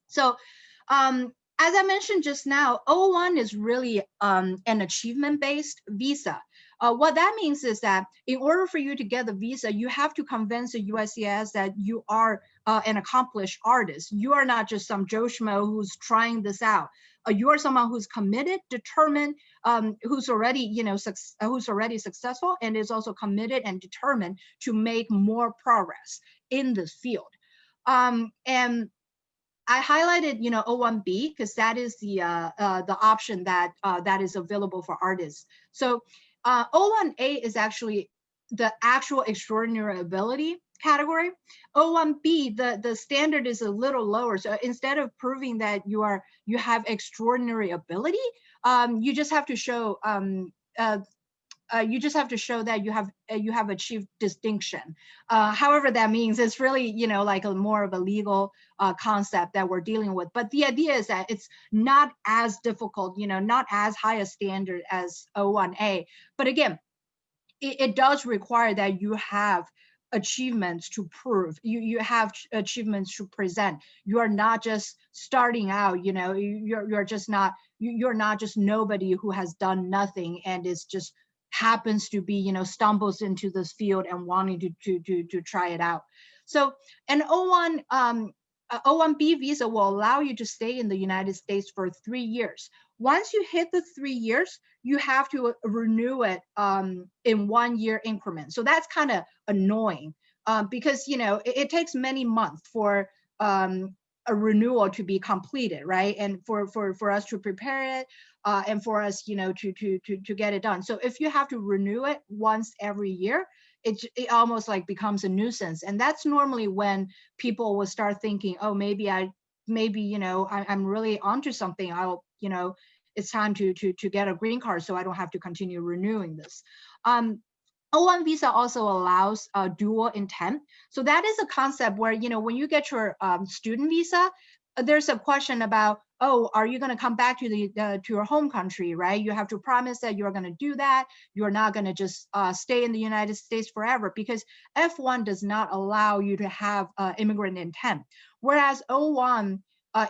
So, as I mentioned just now, O1 is really an achievement-based visa. What that means is that in order for you to get the visa, you have to convince the USCIS that you are an accomplished artist. You are not just some Joe Schmo who's trying this out. You are someone who's committed, determined, who's already, who's already successful, and is also committed and determined to make more progress in this field. And I highlighted, O1B, because that is the option that is available for artists. So O1A is actually the actual extraordinary ability category. O1B, the standard is a little lower. So instead of proving that you have extraordinary ability, you just have to show that you have achieved distinction. However that means, it's really, like more of a legal concept that we're dealing with. But the idea is that it's not as difficult, not as high a standard as O1A. But again, it does require that you have achievements to prove, you have achievements to present. You are not just starting out, you're not just nobody who has done nothing and is just happens to be, stumbles into this field and wanting to try it out. So an O1B visa will allow you to stay in the United States for 3 years. Once you hit the 3 years, you have to renew it in 1 year increments. So that's kind of annoying because, it takes many months for a renewal to be completed, right? And for us to prepare it, and for us, to get it done. So if you have to renew it once every year, it almost like becomes a nuisance. And that's normally when people will start thinking, oh, maybe I'm really onto something. It's time to get a green card, so I don't have to continue renewing this. O1 visa also allows dual intent. So that is a concept where, when you get your student visa, there's a question about, oh, are you going to come back to to your home country, right? You have to promise that you're going to do that. You're not going to just stay in the United States forever, because F1 does not allow you to have immigrant intent. Whereas O1,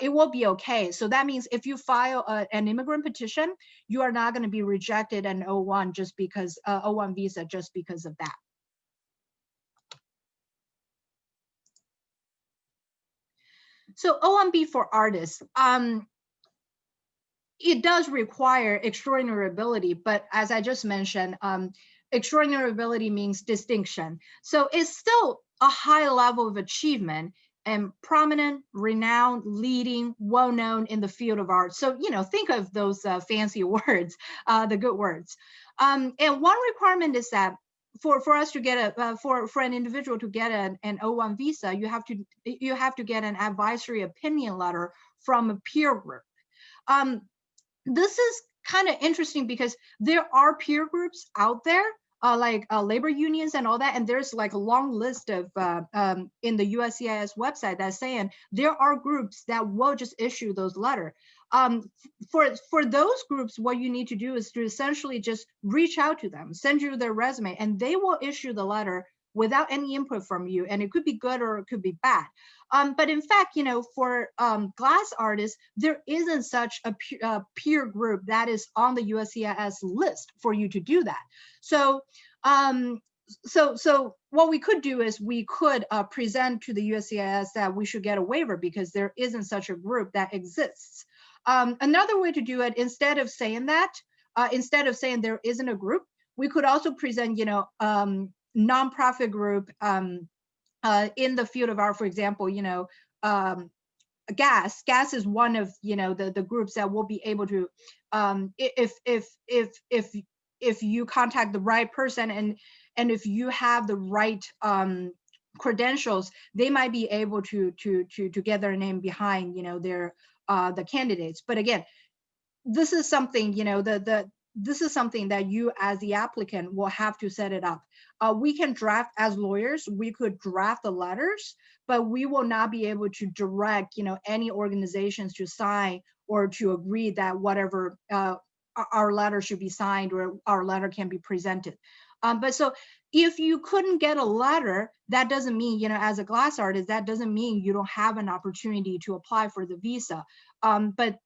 it will be okay. So that means if you file an immigrant petition, you are not going to be rejected an O1 just because O1 visa just because of that. So O1B for artists, it does require extraordinary ability, but as I just mentioned, extraordinary ability means distinction. So it's still a high level of achievement and prominent, renowned, leading, well-known in the field of art. So, think of those fancy words, the good words. And one requirement is that for us to get for an individual to get an O1 visa, you have to get an advisory opinion letter from a peer group. This is kind of interesting because there are peer groups out there, like labor unions and all that, and there's like a long list of in the USCIS website that's saying there are groups that will just issue those letters. For those groups, what you need to do is to essentially just reach out to them, send you their resume, and they will issue the letter without any input from you, and it could be good or it could be bad. But in fact, for glass artists, there isn't such a peer group that is on the USCIS list for you to do that. So, so what we could do is we could present to the USCIS that we should get a waiver because there isn't such a group that exists. Another way to do it, instead of saying there isn't a group, we could also present, nonprofit group in the field of art, for example, GAS is one of the groups that will be able to, if you contact the right person and if you have the right credentials, they might be able to get their name behind their the candidates. But again, this is something this is something that you as the applicant will have to set it up. We can draft as lawyers, we could draft the letters, but we will not be able to direct any organizations to sign or to agree that whatever our letter should be signed or our letter can be presented. But so if you couldn't get a letter, that doesn't mean, as a glass artist, that doesn't mean you don't have an opportunity to apply for the visa. But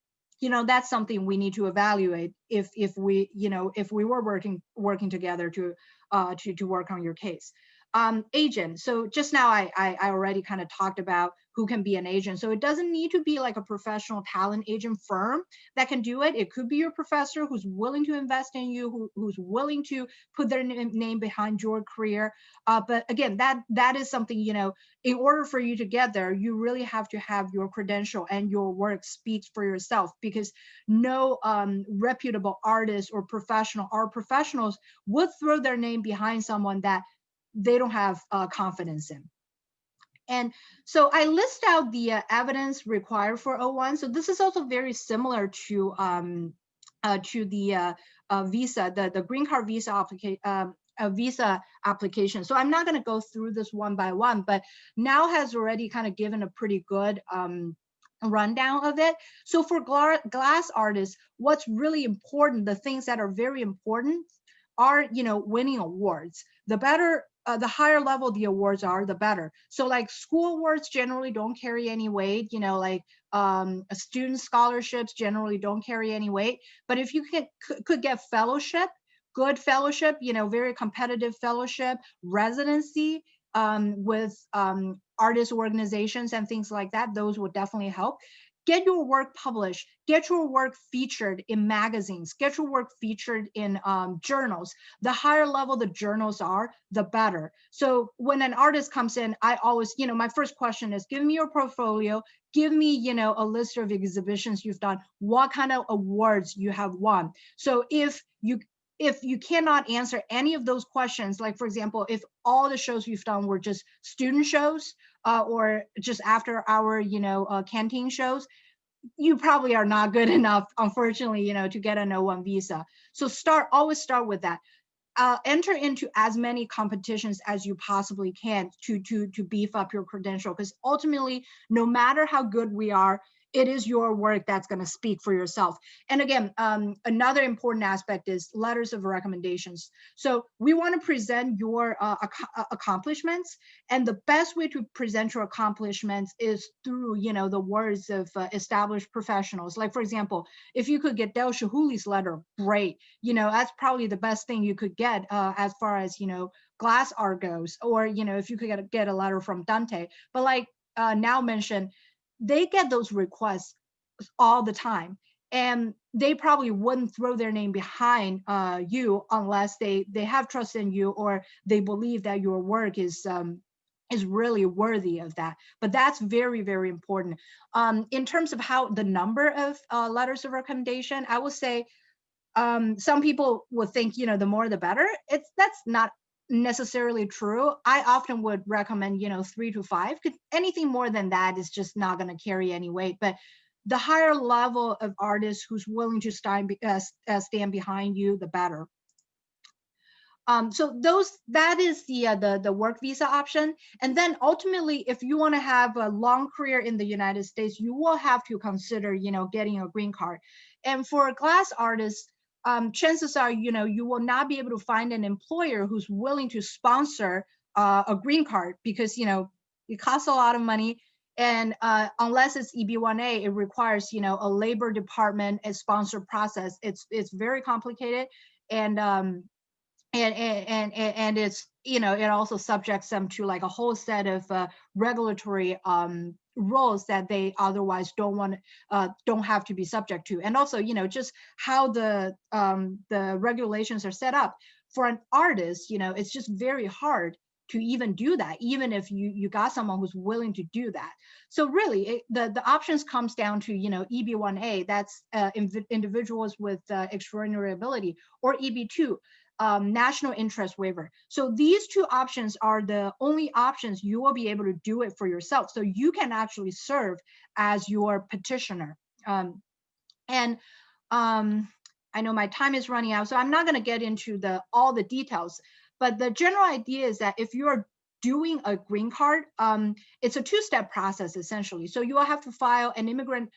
that's something we need to evaluate if we were working together to work on your case. Agent. So just now I already kind of talked about who can be an agent. So it doesn't need to be like a professional talent agent firm that can do it. It could be your professor who's willing to invest in you, who's willing to put their name behind your career. But again, that is something, in order for you to get there, you really have to have your credential and your work speaks for yourself, because no reputable artist or art professionals would throw their name behind someone that they don't have confidence in. And so I list out the evidence required for O1. So this is also very similar to the visa, the green card visa application. So I'm not going to go through this one by one, but Nao has already kind of given a pretty good rundown of it. So for glass artists, what's really important, the things that are very important are, winning awards. The better, the higher level the awards are, the better. So like school awards generally don't carry any weight, student scholarships generally don't carry any weight. But if you could get fellowship, good fellowship, very competitive fellowship, residency with artist organizations and things like that, those would definitely help. get your work published, get your work featured in magazines, get your work featured in journals. The higher level the journals are, the better. So when an artist comes in, I always, my first question is, give me your portfolio, give me, a list of exhibitions you've done, what kind of awards you have won. So if you cannot answer any of those questions, like for example, if all the shows you've done were just student shows or just after hour, canteen shows, you probably are not good enough, unfortunately, to get an O1 visa. So always start with that. Enter into as many competitions as you possibly can to beef up your credential, because ultimately, no matter how good we are, it is your work that's going to speak for yourself. And again, another important aspect is letters of recommendations. So we want to present your accomplishments, and the best way to present your accomplishments is through, the words of established professionals. Like for example, if you could get Del Shahuli's letter, great. That's probably the best thing you could get as far as, glass art goes, or, if you could get a letter from Dante. But like Nao mentioned, they get those requests all the time, and they probably wouldn't throw their name behind you unless they have trust in you, or they believe that your work is really worthy of that. But that's very, very important. In terms of how the number of letters of recommendation, I would say some people would think, the more the better. That's not necessarily true. I often would recommend, 3 to 5. Anything more than that is just not going to carry any weight. But the higher level of artists who's willing to stand behind you, the better. So that is the work visa option. And then ultimately, if you want to have a long career in the United States, you will have to consider, getting a green card. And for glass artists, chances are, you will not be able to find an employer who's willing to sponsor a green card, because, it costs a lot of money. And unless it's EB-1A, it requires, a labor department and sponsor process. It's very complicated. And it's, it also subjects them to like a whole set of regulatory roles that they otherwise don't have to be subject to. And also, just how the regulations are set up for an artist, it's just very hard to even do that, even if you got someone who's willing to do that. So really, the options comes down to, EB-1A, that's individuals with extraordinary ability, or EB-2, national interest waiver. So these two options are the only options you will be able to do it for yourself. So you can actually serve as your petitioner. I know my time is running out, so I'm not going to get into all the details. But the general idea is that if you're doing a green card, it's a two-step process essentially. So you will have to file an immigration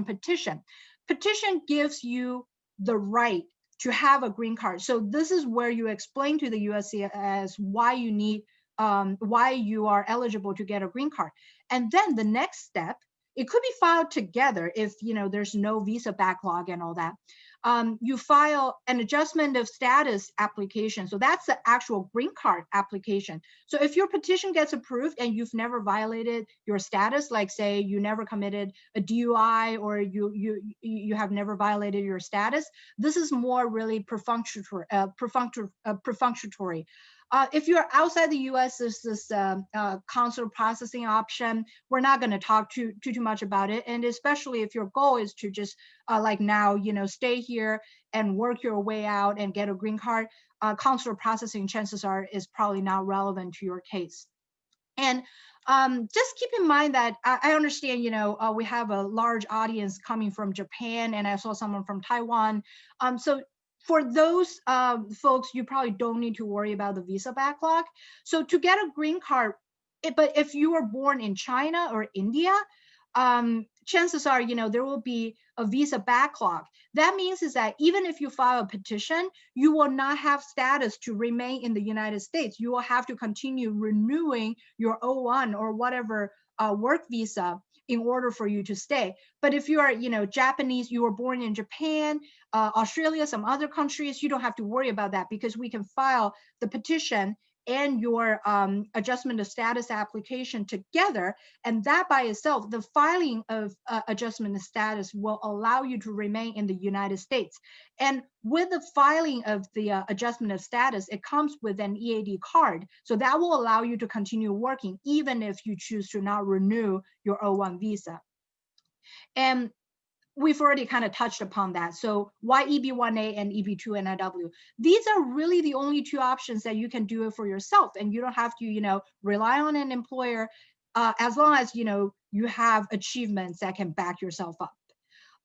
petition. Petition gives you the right to have a green card. So this is where you explain to the USCIS why you need, why you are eligible to get a green card. And then the next step, it could be filed together if there's no visa backlog and all that. You file an adjustment of status application. So that's the actual green card application. So if your petition gets approved and you've never violated your status, like say you never committed a DUI, or you have never violated your status, this is more really perfunctory. If you're outside the US, there's this consular processing option. We're not going to talk too much about it. And especially if your goal is to just like now, stay here and work your way out and get a green card, consular processing, chances are, is probably not relevant to your case. And just keep in mind that I understand, we have a large audience coming from Japan, and I saw someone from Taiwan. So for those folks, you probably don't need to worry about the visa backlog. So to get a green card, but if you were born in China or India, chances are, there will be a visa backlog. That means is that even if you file a petition, you will not have status to remain in the United States. You will have to continue renewing your O1 or whatever work visa in order for you to stay. But if you are, Japanese, you were born in Japan, Australia, some other countries, you don't have to worry about that, because we can file the petition and your adjustment of status application together. And that by itself, the filing of adjustment of status will allow you to remain in the United States. And with the filing of the adjustment of status, it comes with an EAD card. So that will allow you to continue working, even if you choose to not renew your O1 visa. And we've already kind of touched upon that. So why EB1A and EB2 NIW? These are really the only two options that you can do it for yourself, and you don't have to, rely on an employer as long as, you have achievements that can back yourself up.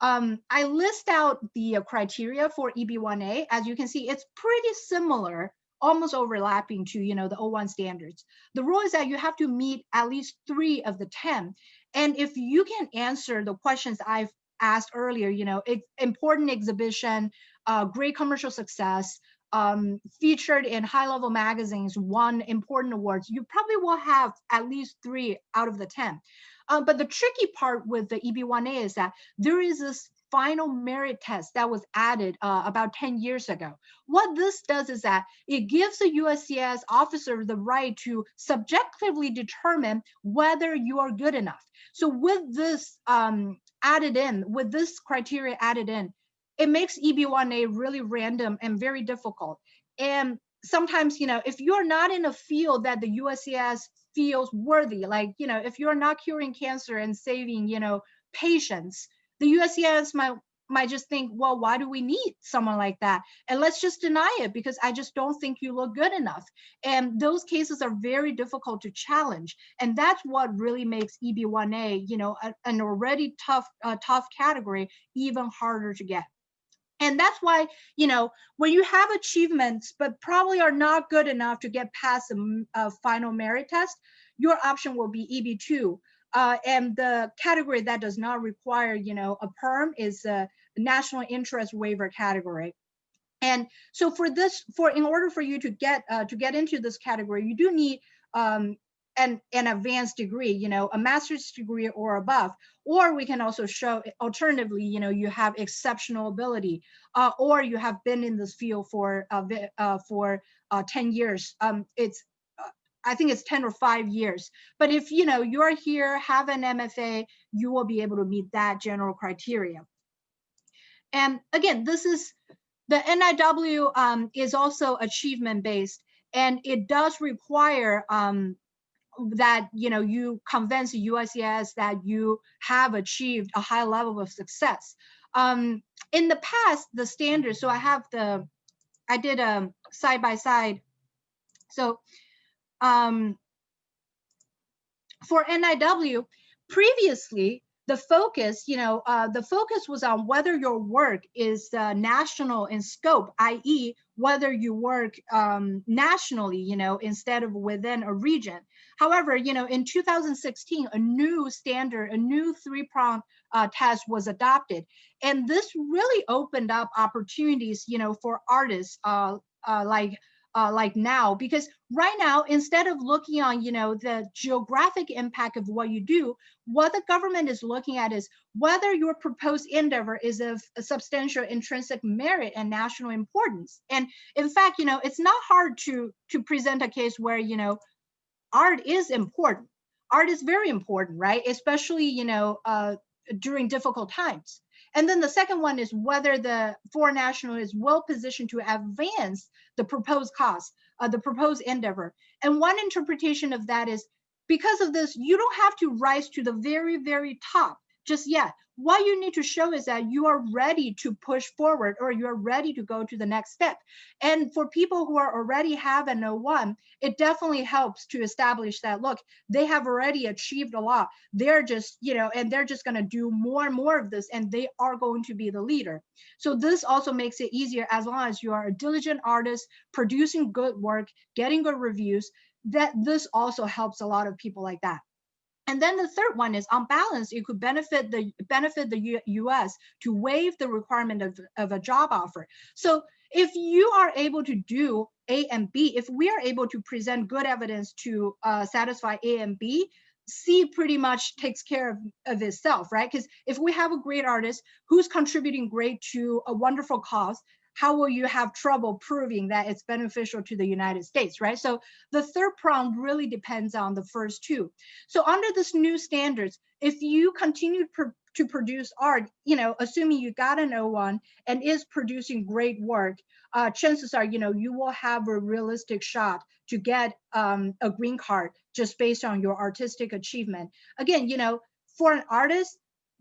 I list out the criteria for EB1A. As you can see, it's pretty similar, almost overlapping to, the O1 standards. The rule is that you have to meet at least 3 of the 10. And if you can answer the questions I've asked earlier, important exhibition, great commercial success, featured in high-level magazines, won important awards, you probably will have at least 3 out of the 10. But the tricky part with the EB1A is that there is this final merit test that was added about 10 years ago. What this does is that it gives the USCIS officer the right to subjectively determine whether you are good enough. So with this added in, with this criteria added in, it makes EB1A really random and very difficult. And sometimes, if you're not in a field that the USCIS feels worthy, like, if you're not curing cancer and saving, patients, the USCIS might just think, well, why do we need someone like that? And let's just deny it because I just don't think you look good enough. And those cases are very difficult to challenge. And that's what really makes EB1A, an already tough category, even harder to get. And that's why, when you have achievements, but probably are not good enough to get past a final merit test, your option will be EB2. And the category that does not require, a perm is a national interest waiver category. And so in order for you to get into this category, you do need an advanced degree, a master's degree or above, or we can also show alternatively, you have exceptional ability, or you have been in this field for 10 years. I think it's 10 or 5 years. But if you're here, have an MFA, you will be able to meet that general criteria. And again, this is the NIW is also achievement based, and it does require that you convince the USCIS that you have achieved a high level of success. In the past, the standards. So I did a side by side. So for NIW, previously the focus was on whether your work is national in scope, i.e., whether you work nationally, instead of within a region. However, in 2016, a new standard, a new 3-pronged test was adopted, and this really opened up opportunities, for artists like now, because right now, instead of looking on, the geographic impact of what you do, what the government is looking at is whether your proposed endeavor is of a substantial intrinsic merit and national importance. And in fact, it's not hard to present a case where, art is important. Art is very important, right? Especially, during difficult times. And then the second one is whether the foreign national is well positioned to advance the proposed cause, the proposed endeavor. And one interpretation of that is, because of this, you don't have to rise to the very, very top just yet. What you need to show is that you are ready to push forward, or you're ready to go to the next step. And for people who are already have an O1, it definitely helps to establish that, look, they have already achieved a lot. They're just, and they're just going to do more and more of this, and they are going to be the leader. So this also makes it easier as long as you are a diligent artist, producing good work, getting good reviews, that this also helps a lot of people like that. And then the third one is, on balance, it could benefit the U.S. to waive the requirement of a job offer. So if you are able to do A and B, if we are able to present good evidence to satisfy A and B, C pretty much takes care of itself, right? Because if we have a great artist who's contributing great to a wonderful cause, how will you have trouble proving that it's beneficial to the United States, right? So the third prong really depends on the first two. So under this new standards, if you continue to produce art, assuming you got an O1 and is producing great work, chances are, you will have a realistic shot to get a green card just based on your artistic achievement. Again, for an artist,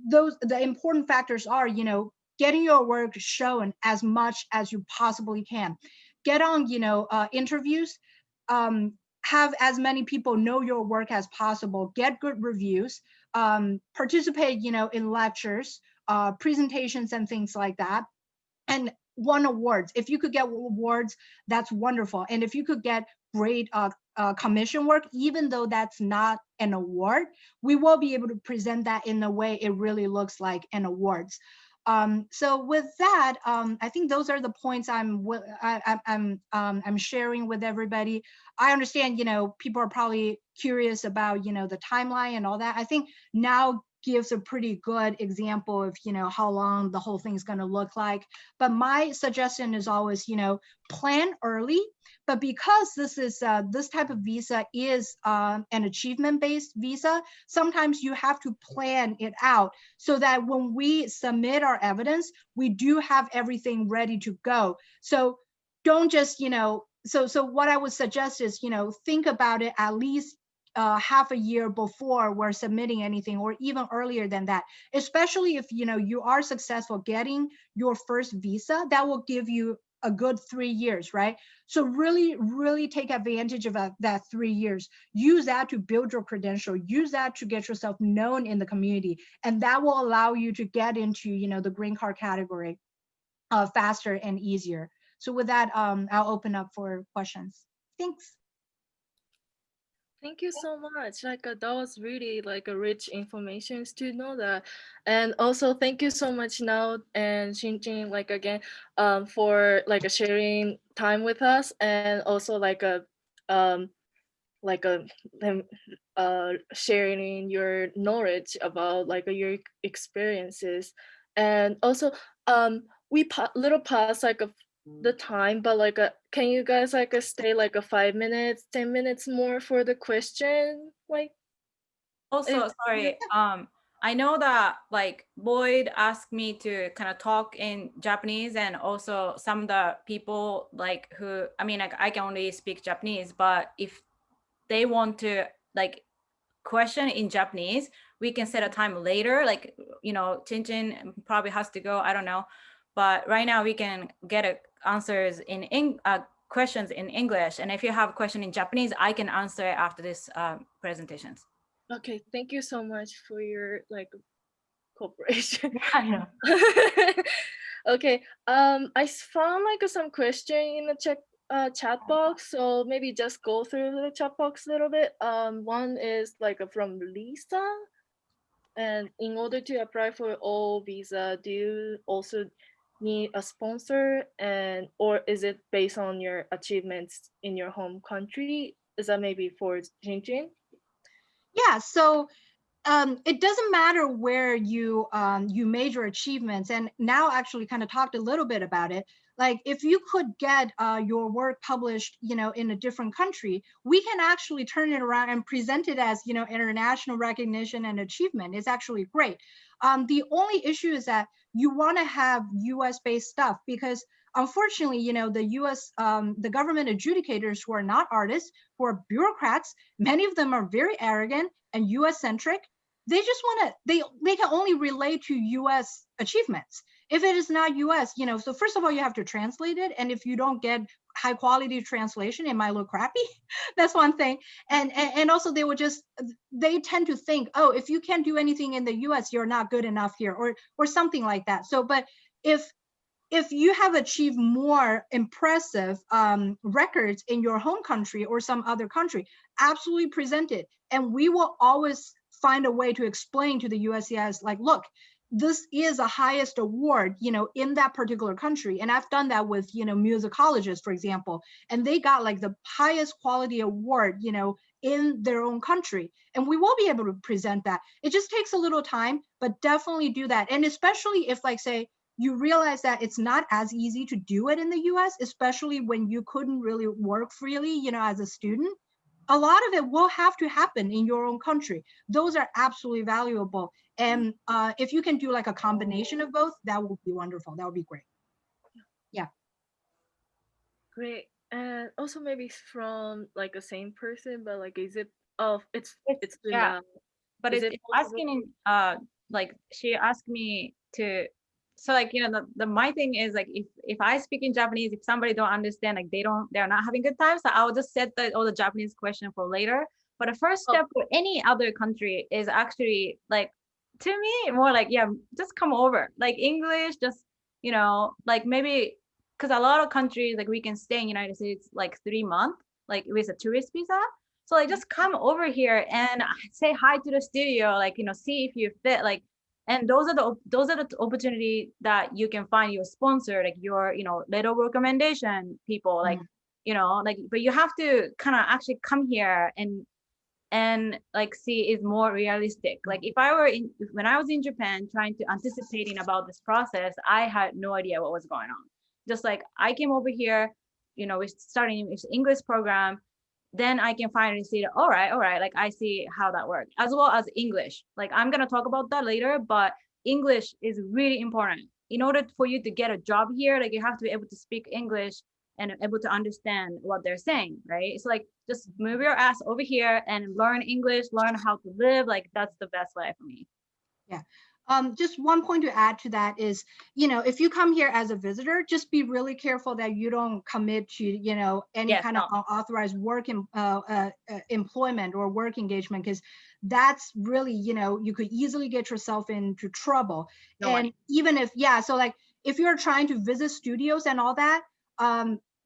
the important factors are, getting your work shown as much as you possibly can. Get on, interviews, have as many people know your work as possible, get good reviews, participate, in lectures, presentations and things like that, and won awards. If you could get awards, that's wonderful. And if you could get great commission work, even though that's not an award, we will be able to present that in a way it really looks like an awards. So with that, I think those are the points I'm sharing with everybody. I understand, people are probably curious about, the timeline and all that. I think now gives a pretty good example of, how long the whole thing is going to look like. But my suggestion is always, plan early. But because this type of visa is an achievement-based visa, sometimes you have to plan it out so that when we submit our evidence, we do have everything ready to go. So don't just, so what I would suggest is, think about it at least half a year before we're submitting anything, or even earlier than that, especially if you are successful getting your first visa. That will give you a good 3 years, right? So really take advantage of that 3 years. Use that to build your credential, use that to get yourself known in the community, and that will allow you to get into the green card category faster and easier. So with that, I'll open up for questions. Thanks. Thank you so much. That was really a rich information to know that. And also thank you so much Nao and Qingqing again for sharing time with us, and also sharing your knowledge about your experiences. And also we little past the time, but can you guys stay 5 minutes, 10 minutes more for the question? Also, sorry, I know that Boyd asked me to kind of talk in Japanese, and also some of the people who, I can only speak Japanese, but if they want to question in Japanese, we can set a time later. Chinchin probably has to go, I don't know. But right now we can get answers in questions in English. And if you have a question in Japanese, I can answer it after this presentations. Okay, thank you so much for your cooperation. I know. Okay, I found some question in the chat box, so maybe just go through the chat box a little bit. One is from Lisa, and in order to apply for O visa, do you also need a sponsor, and or is it based on your achievements in your home country? Is that maybe for Qingqing? Yeah, so it doesn't matter where you made your achievements, and Nao actually kind of talked a little bit about it. If you could get your work published, in a different country, we can actually turn it around and present it as, international recognition and achievement. It's actually great. The only issue is that you want to have US-based stuff, because unfortunately, the US, the government adjudicators who are not artists, who are bureaucrats, many of them are very arrogant and US-centric. They just want to, they can only relate to US achievements. If it is not US, so first of all, you have to translate it. And if you don't get high quality translation, it might look crappy. That's one thing. And also they tend to think, oh, if you can't do anything in the US, you're not good enough here, or something like that. So, but if you have achieved more impressive records in your home country or some other country, absolutely present it. And we will always find a way to explain to the USCIS, look, this is the highest award, in that particular country. And I've done that with, musicologists, for example, and they got the highest quality award, in their own country. And we will be able to present that. It just takes a little time, but definitely do that. And especially if say, you realize that it's not as easy to do it in the US, especially when you couldn't really work freely, you know, as a student. A lot of it will have to happen in your own country. Those are absolutely valuable. And if you can do like a combination of both, that would be wonderful. That would be great. Yeah. Great. And also maybe from like the same person, but like, is it, oh, it's yeah. But Is it's it possible? asking, like she asked me to, so like, you know, the my thing is like, if I speak in Japanese, if somebody don't understand, like they're not having good time, so I'll just set all the Japanese question for later. But the first step for any other country is actually like, to me, more like, yeah, just come over. Like English, just, you know, like maybe, because a lot of countries, like we can stay in United States like 3 months, like with a tourist visa. So like just come over here and say hi to the studio, like, you know, see if you fit, like, and those are the opportunity that you can find your sponsor, like your, you know, letter of recommendation people, like, you know, like, but you have to kind of actually come here and like see is more realistic. Like if I were when I was in Japan trying to anticipating about this process, I had no idea what was going on. Just like I came over here, you know, we're starting this English program, then I can finally see that, all right, like I see how that works, as well as English. Like I'm gonna talk about that later, but English is really important. In order for you to get a job here, like you have to be able to speak English and able to understand what they're saying, right? It's like just move your ass over here and learn English, learn how to live. Like that's the best way for me. Yeah. Just one point to add to that is, you know, if you come here as a visitor, just be really careful that you don't commit to, you know, any kind of unauthorized work employment or work engagement, because that's really, you know, you could easily get yourself into trouble. Even if, yeah, so like if you're trying to visit studios and all that,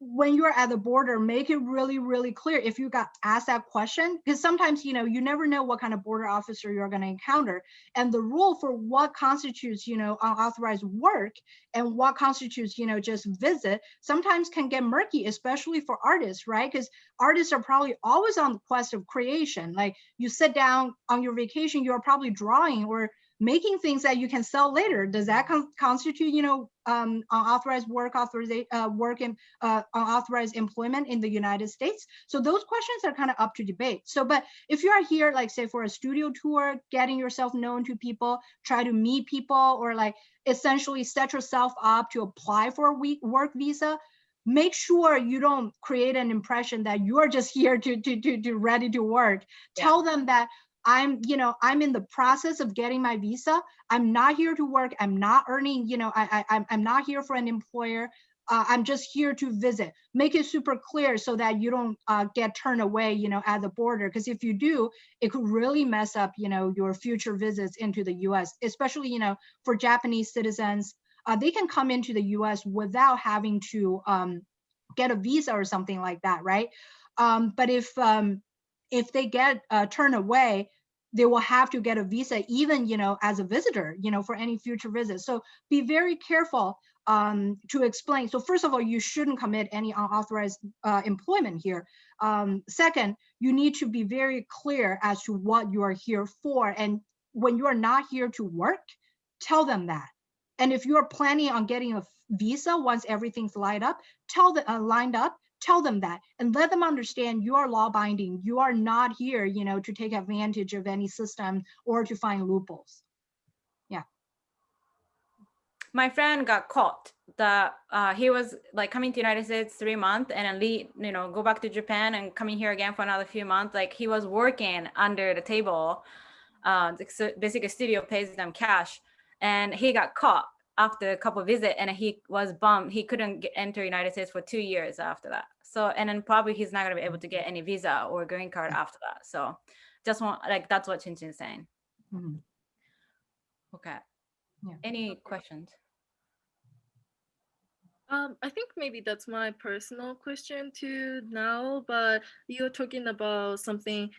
when you're at the border, make it really, really clear if you got asked that question, because sometimes, you know, you never know what kind of border officer you're going to encounter. And the rule for what constitutes, you know, unauthorized work and what constitutes, you know, just visit sometimes can get murky, especially for artists, right? Because artists are probably always on the quest of creation. Like you sit down on your vacation, you're probably drawing or making things that you can sell later. Does that constitute, you know, unauthorized work, unauthorized employment in the United States? So those questions are kind of up to debate. So, but if you are here, like say for a studio tour, getting yourself known to people, try to meet people, or like essentially set yourself up to apply for a work visa, make sure you don't create an impression that you're just here to ready to work. Yeah. Tell them that I'm in the process of getting my visa. I'm not here to work. I'm not earning, you know, I'm not here for an employer. I'm just here to visit. Make it super clear so that you don't get turned away, you know, at the border. Because if you do, it could really mess up, you know, your future visits into the US, especially, you know, for Japanese citizens. They can come into the US without having to get a visa or something like that, right? But if they get turned away, they will have to get a visa, even, you know, as a visitor, you know, for any future visits. So be very careful to explain. So first of all, you shouldn't commit any unauthorized employment here. Second, you need to be very clear as to what you are here for. And when you are not here to work, tell them that. And if you're planning on getting a visa once everything's lined up, tell them that and let them understand you are law binding. You are not here, you know, to take advantage of any system or to find loopholes. Yeah. My friend got caught. He was like coming to United States 3 months and then you know, go back to Japan and coming here again for another few months. Like he was working under the table. So basically, studio pays them cash, and he got caught after a couple of visits, and he was bummed. He couldn't enter United States for 2 years after that. So, and then probably he's not gonna be able to get any visa or green card after that. So just want, like, that's what Qingqing's saying. Mm-hmm. Okay. Yeah. Any questions? I think maybe that's my personal question to Nao, but you're talking about something,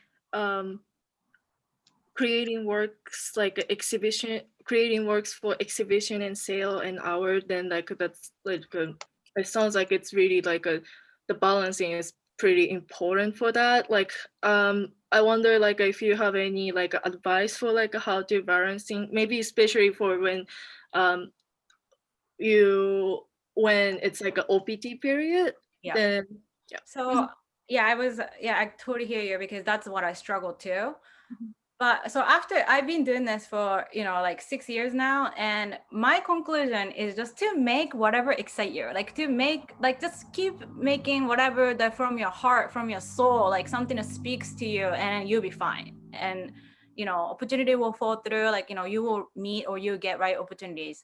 creating works like exhibition, creating works for exhibition and sale and art. Then like that's like it sounds like it's really like the balancing is pretty important for that. Like I wonder like if you have any like advice for like how to balancing, maybe especially for when when it's like an OPT period, Yeah. then So yeah, I totally hear you, because that's what I struggled too. Mhm. But so after I've been doing this for, like 6 years now, and my conclusion is just to make whatever excite you, like to make, like just keep making whatever that from your heart, from your soul, like something that speaks to you, and you'll be fine. And opportunity will fall through, like you will meet or you get right opportunities.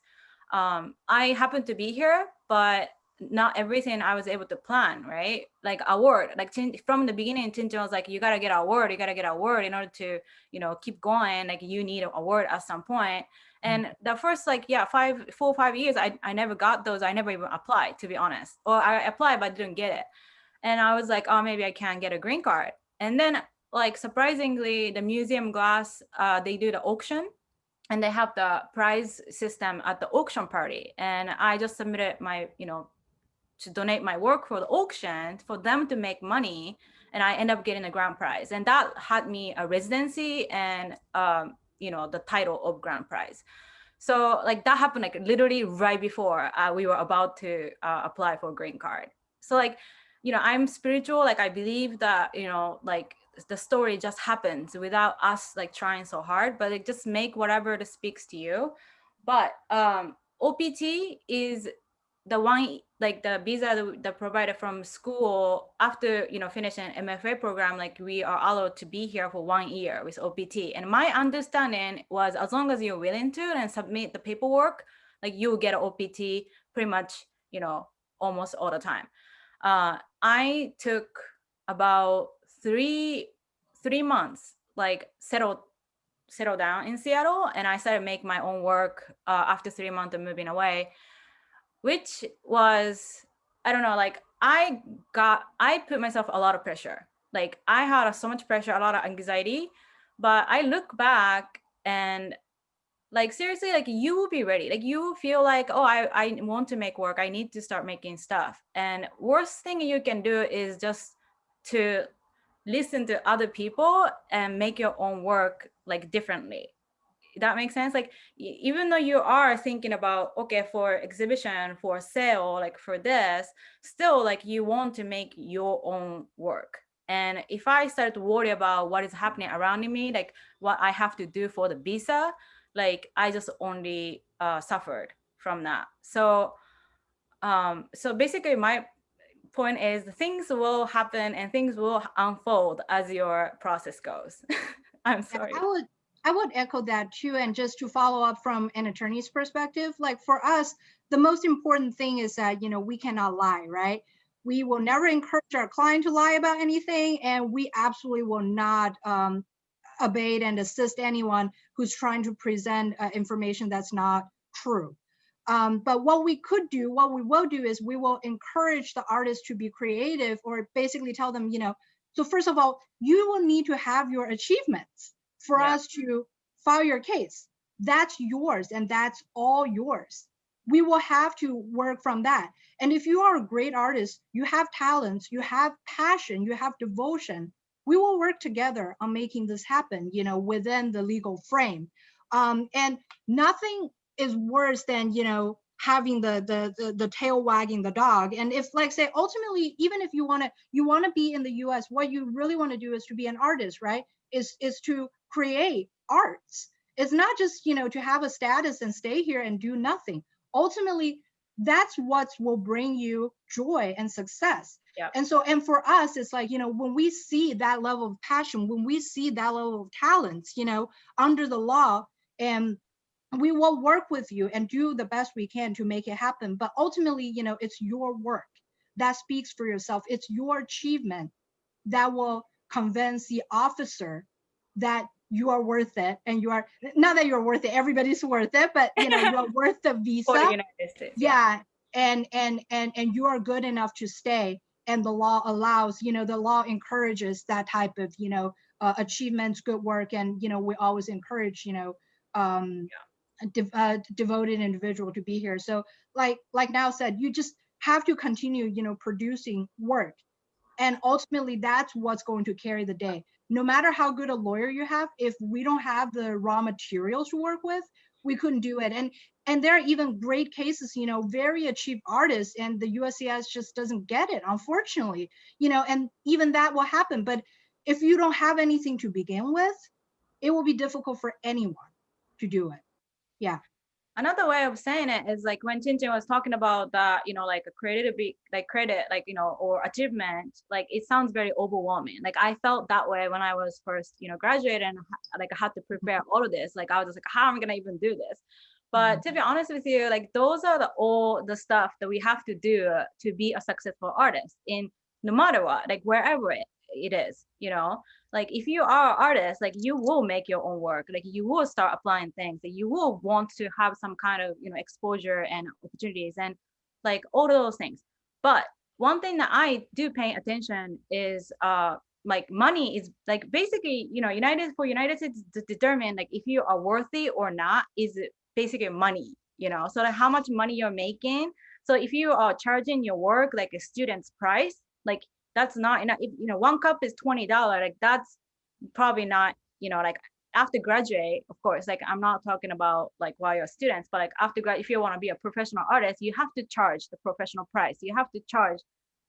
I happen to be here, but not everything I was able to plan, right? Like award, like from the beginning, Qingqing was like, you gotta get an award, in order to, keep going. Like you need an award at some point. And the first 4 or 5 years, I never got those. I never even applied, to be honest. Or I applied, but didn't get it. And I was like, oh, maybe I can get a green card. And then like surprisingly, the museum glass, they do the auction, and they have the prize system at the auction party. And I just submitted my, to donate my work for the auction for them to make money, and I end up getting a grand prize, and that had me a residency and the title of grand prize. So like that happened like literally right before we were about to apply for a green card. So like I'm spiritual, like I believe that like the story just happens without us like trying so hard, but like just make whatever that speaks to you. But OPT is the one, like the visa the provided from school after finishing MFA program, like we are allowed to be here for 1 year with OPT. And my understanding was, as long as you're willing to and submit the paperwork, like you will get an OPT pretty much almost all the time. I took about three months, like settle down in Seattle, and I started make my own work after 3 months of moving away, which was, I don't know, like I put myself a lot of pressure. Like I had so much pressure, a lot of anxiety, but I look back and like seriously, like you will be ready. Like you feel like, oh, I want to make work. I need to start making stuff. And worst thing you can do is just to listen to other people and make your own work like differently. That makes sense. Like even though you are thinking about, okay, for exhibition, for sale, like for this, still like you want to make your own work. And if I start to worry about what is happening around me, like what I have to do for the visa, like I just only suffered from that. So so basically my point is things will happen and things will unfold as your process goes. I'm sorry. I would echo that too. And just to follow up from an attorney's perspective, like for us, the most important thing is that, we cannot lie, right? We will never encourage our client to lie about anything. And we absolutely will not abate and assist anyone who's trying to present information that's not true. But what we will do is we will encourage the artist to be creative, or basically tell them, so first of all, you will need to have your achievements for us to file your case. That's yours, and that's all yours. We will have to work from that. And if you are a great artist, you have talents, you have passion, you have devotion, we will work together on making this happen, within the legal frame. And nothing is worse than, having the tail wagging the dog. And if, like say, ultimately, even if you want to be in the US, what you really want to do is to be an artist, right? Is to create arts. It's not just, to have a status and stay here and do nothing. Ultimately, that's what will bring you joy and success. Yeah. And so, and for us, it's like, when we see that level of passion, when we see that level of talents, under the law, and we will work with you and do the best we can to make it happen. But ultimately, it's your work that speaks for yourself. It's your achievement that will convince the officer that you are worth it. And you are, not that you're worth it, everybody's worth it, but you're worth the visa. For the United States. Yeah. And you are good enough to stay. And the law allows, the law encourages that type of, achievements, good work. And, we always encourage, devoted individual to be here. So like Nao said, you just have to continue, producing work. And ultimately, that's what's going to carry the day. No matter how good a lawyer you have, if we don't have the raw materials to work with, we couldn't do it. And there are even great cases, you know, very achieved artists, and the USCIS just doesn't get it, unfortunately, you know, and even that will happen. But if you don't have anything to begin with, it will be difficult for anyone to do it. Yeah. Another way of saying it is like when Qingqing was talking about that, you know, like a credit, like, you know, or achievement, like it sounds very overwhelming. Like I felt that way when I was first, you know, graduated, and like I had to prepare all of this. Like I was just like, how am I gonna even do this? But to be honest with you, like those are all the stuff that we have to do to be a successful artist in no matter what, like wherever it is, you know. Like if you are an artist, like you will make your own work, like you will start applying things, that you will want to have some kind of, you know, exposure and opportunities and like all of those things. But one thing that I do pay attention is like money is like basically, you know, United States to determine like if you are worthy or not is basically money, you know. So like how much money you're making. So if you are charging your work like a student's price, like that's not enough. If, you know, one cup is $20, like that's probably not, you know, like after graduate, of course, like I'm not talking about like while you're students, but like after grad, if you want to be a professional artist, you have to charge the professional price. You have to charge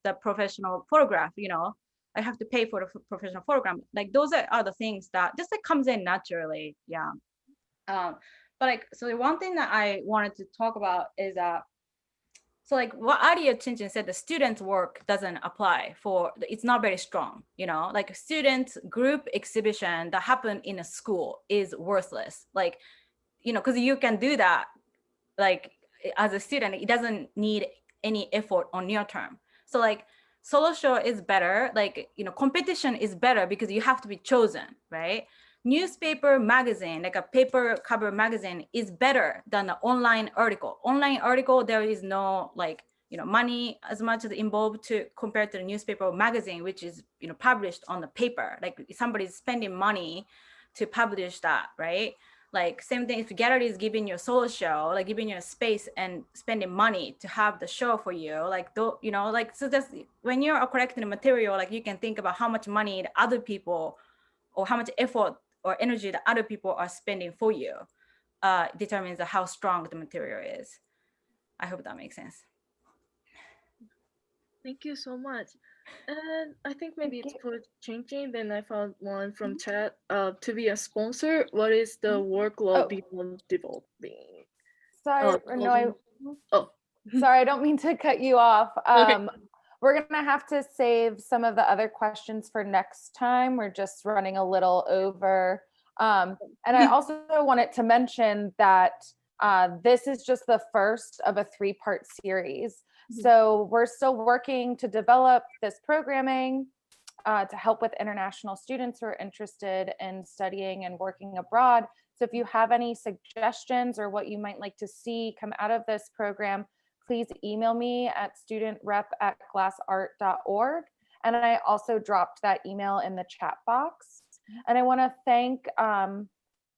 the professional photograph, you know, I have to pay for the professional photograph. Like those are the things that just like comes in naturally. Yeah. But like, so the one thing that I wanted to talk about is so like what Aria Qingqing said, the students' work doesn't apply for, it's not very strong, you know, like a student group exhibition that happened in a school is worthless. Like, you know, because you can do that, like as a student, it doesn't need any effort on your term. So like solo show is better, like, you know, competition is better because you have to be chosen, right? Newspaper magazine, like a paper cover magazine is better than an online article. Online article, there is no like, you know, money as much as involved to compared to the newspaper or magazine, which is, you know, published on the paper. Like somebody's spending money to publish that, right? Like same thing if the gallery is giving you a solo show, like giving you a space and spending money to have the show for you, like you know, like so that's when you're collecting the material, like you can think about how much money the other people or how much effort or energy that other people are spending for you determines how strong the material is. I hope that makes sense. Thank you so much. And I think maybe it's for Qingqing. Then I found one from chat. To be a sponsor, what is the workload beyond developing? Sorry, no, Oh, sorry, I don't mean to cut you off. Okay. We're gonna have to save some of the other questions for next time. We're just running a little over. And I also wanted to mention that this is just the first of a 3-part series. So we're still working to develop this programming to help with international students who are interested in studying and working abroad. So if you have any suggestions or what you might like to see come out of this program, please email me at studentrep@glassart.org. And I also dropped that email in the chat box. And I want to thank our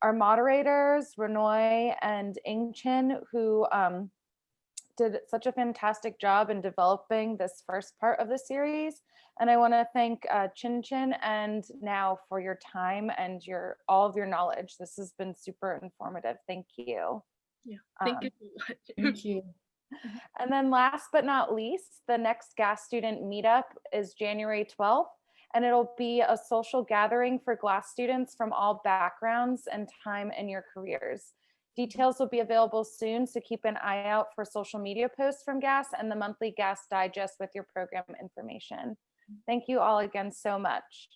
moderators, Rinoi and Ying, who did such a fantastic job in developing this first part of the series. And I want to thank Qingqing and Nao for your time and all of your knowledge. This has been super informative. Thank you. Yeah, thank you so much. Thank you. And then last but not least, the next GAS student meetup is January 12th, and it'll be a social gathering for GLASS students from all backgrounds and time in your careers. Details will be available soon, so keep an eye out for social media posts from GAS and the monthly GAS digest with your program information. Thank you all again so much.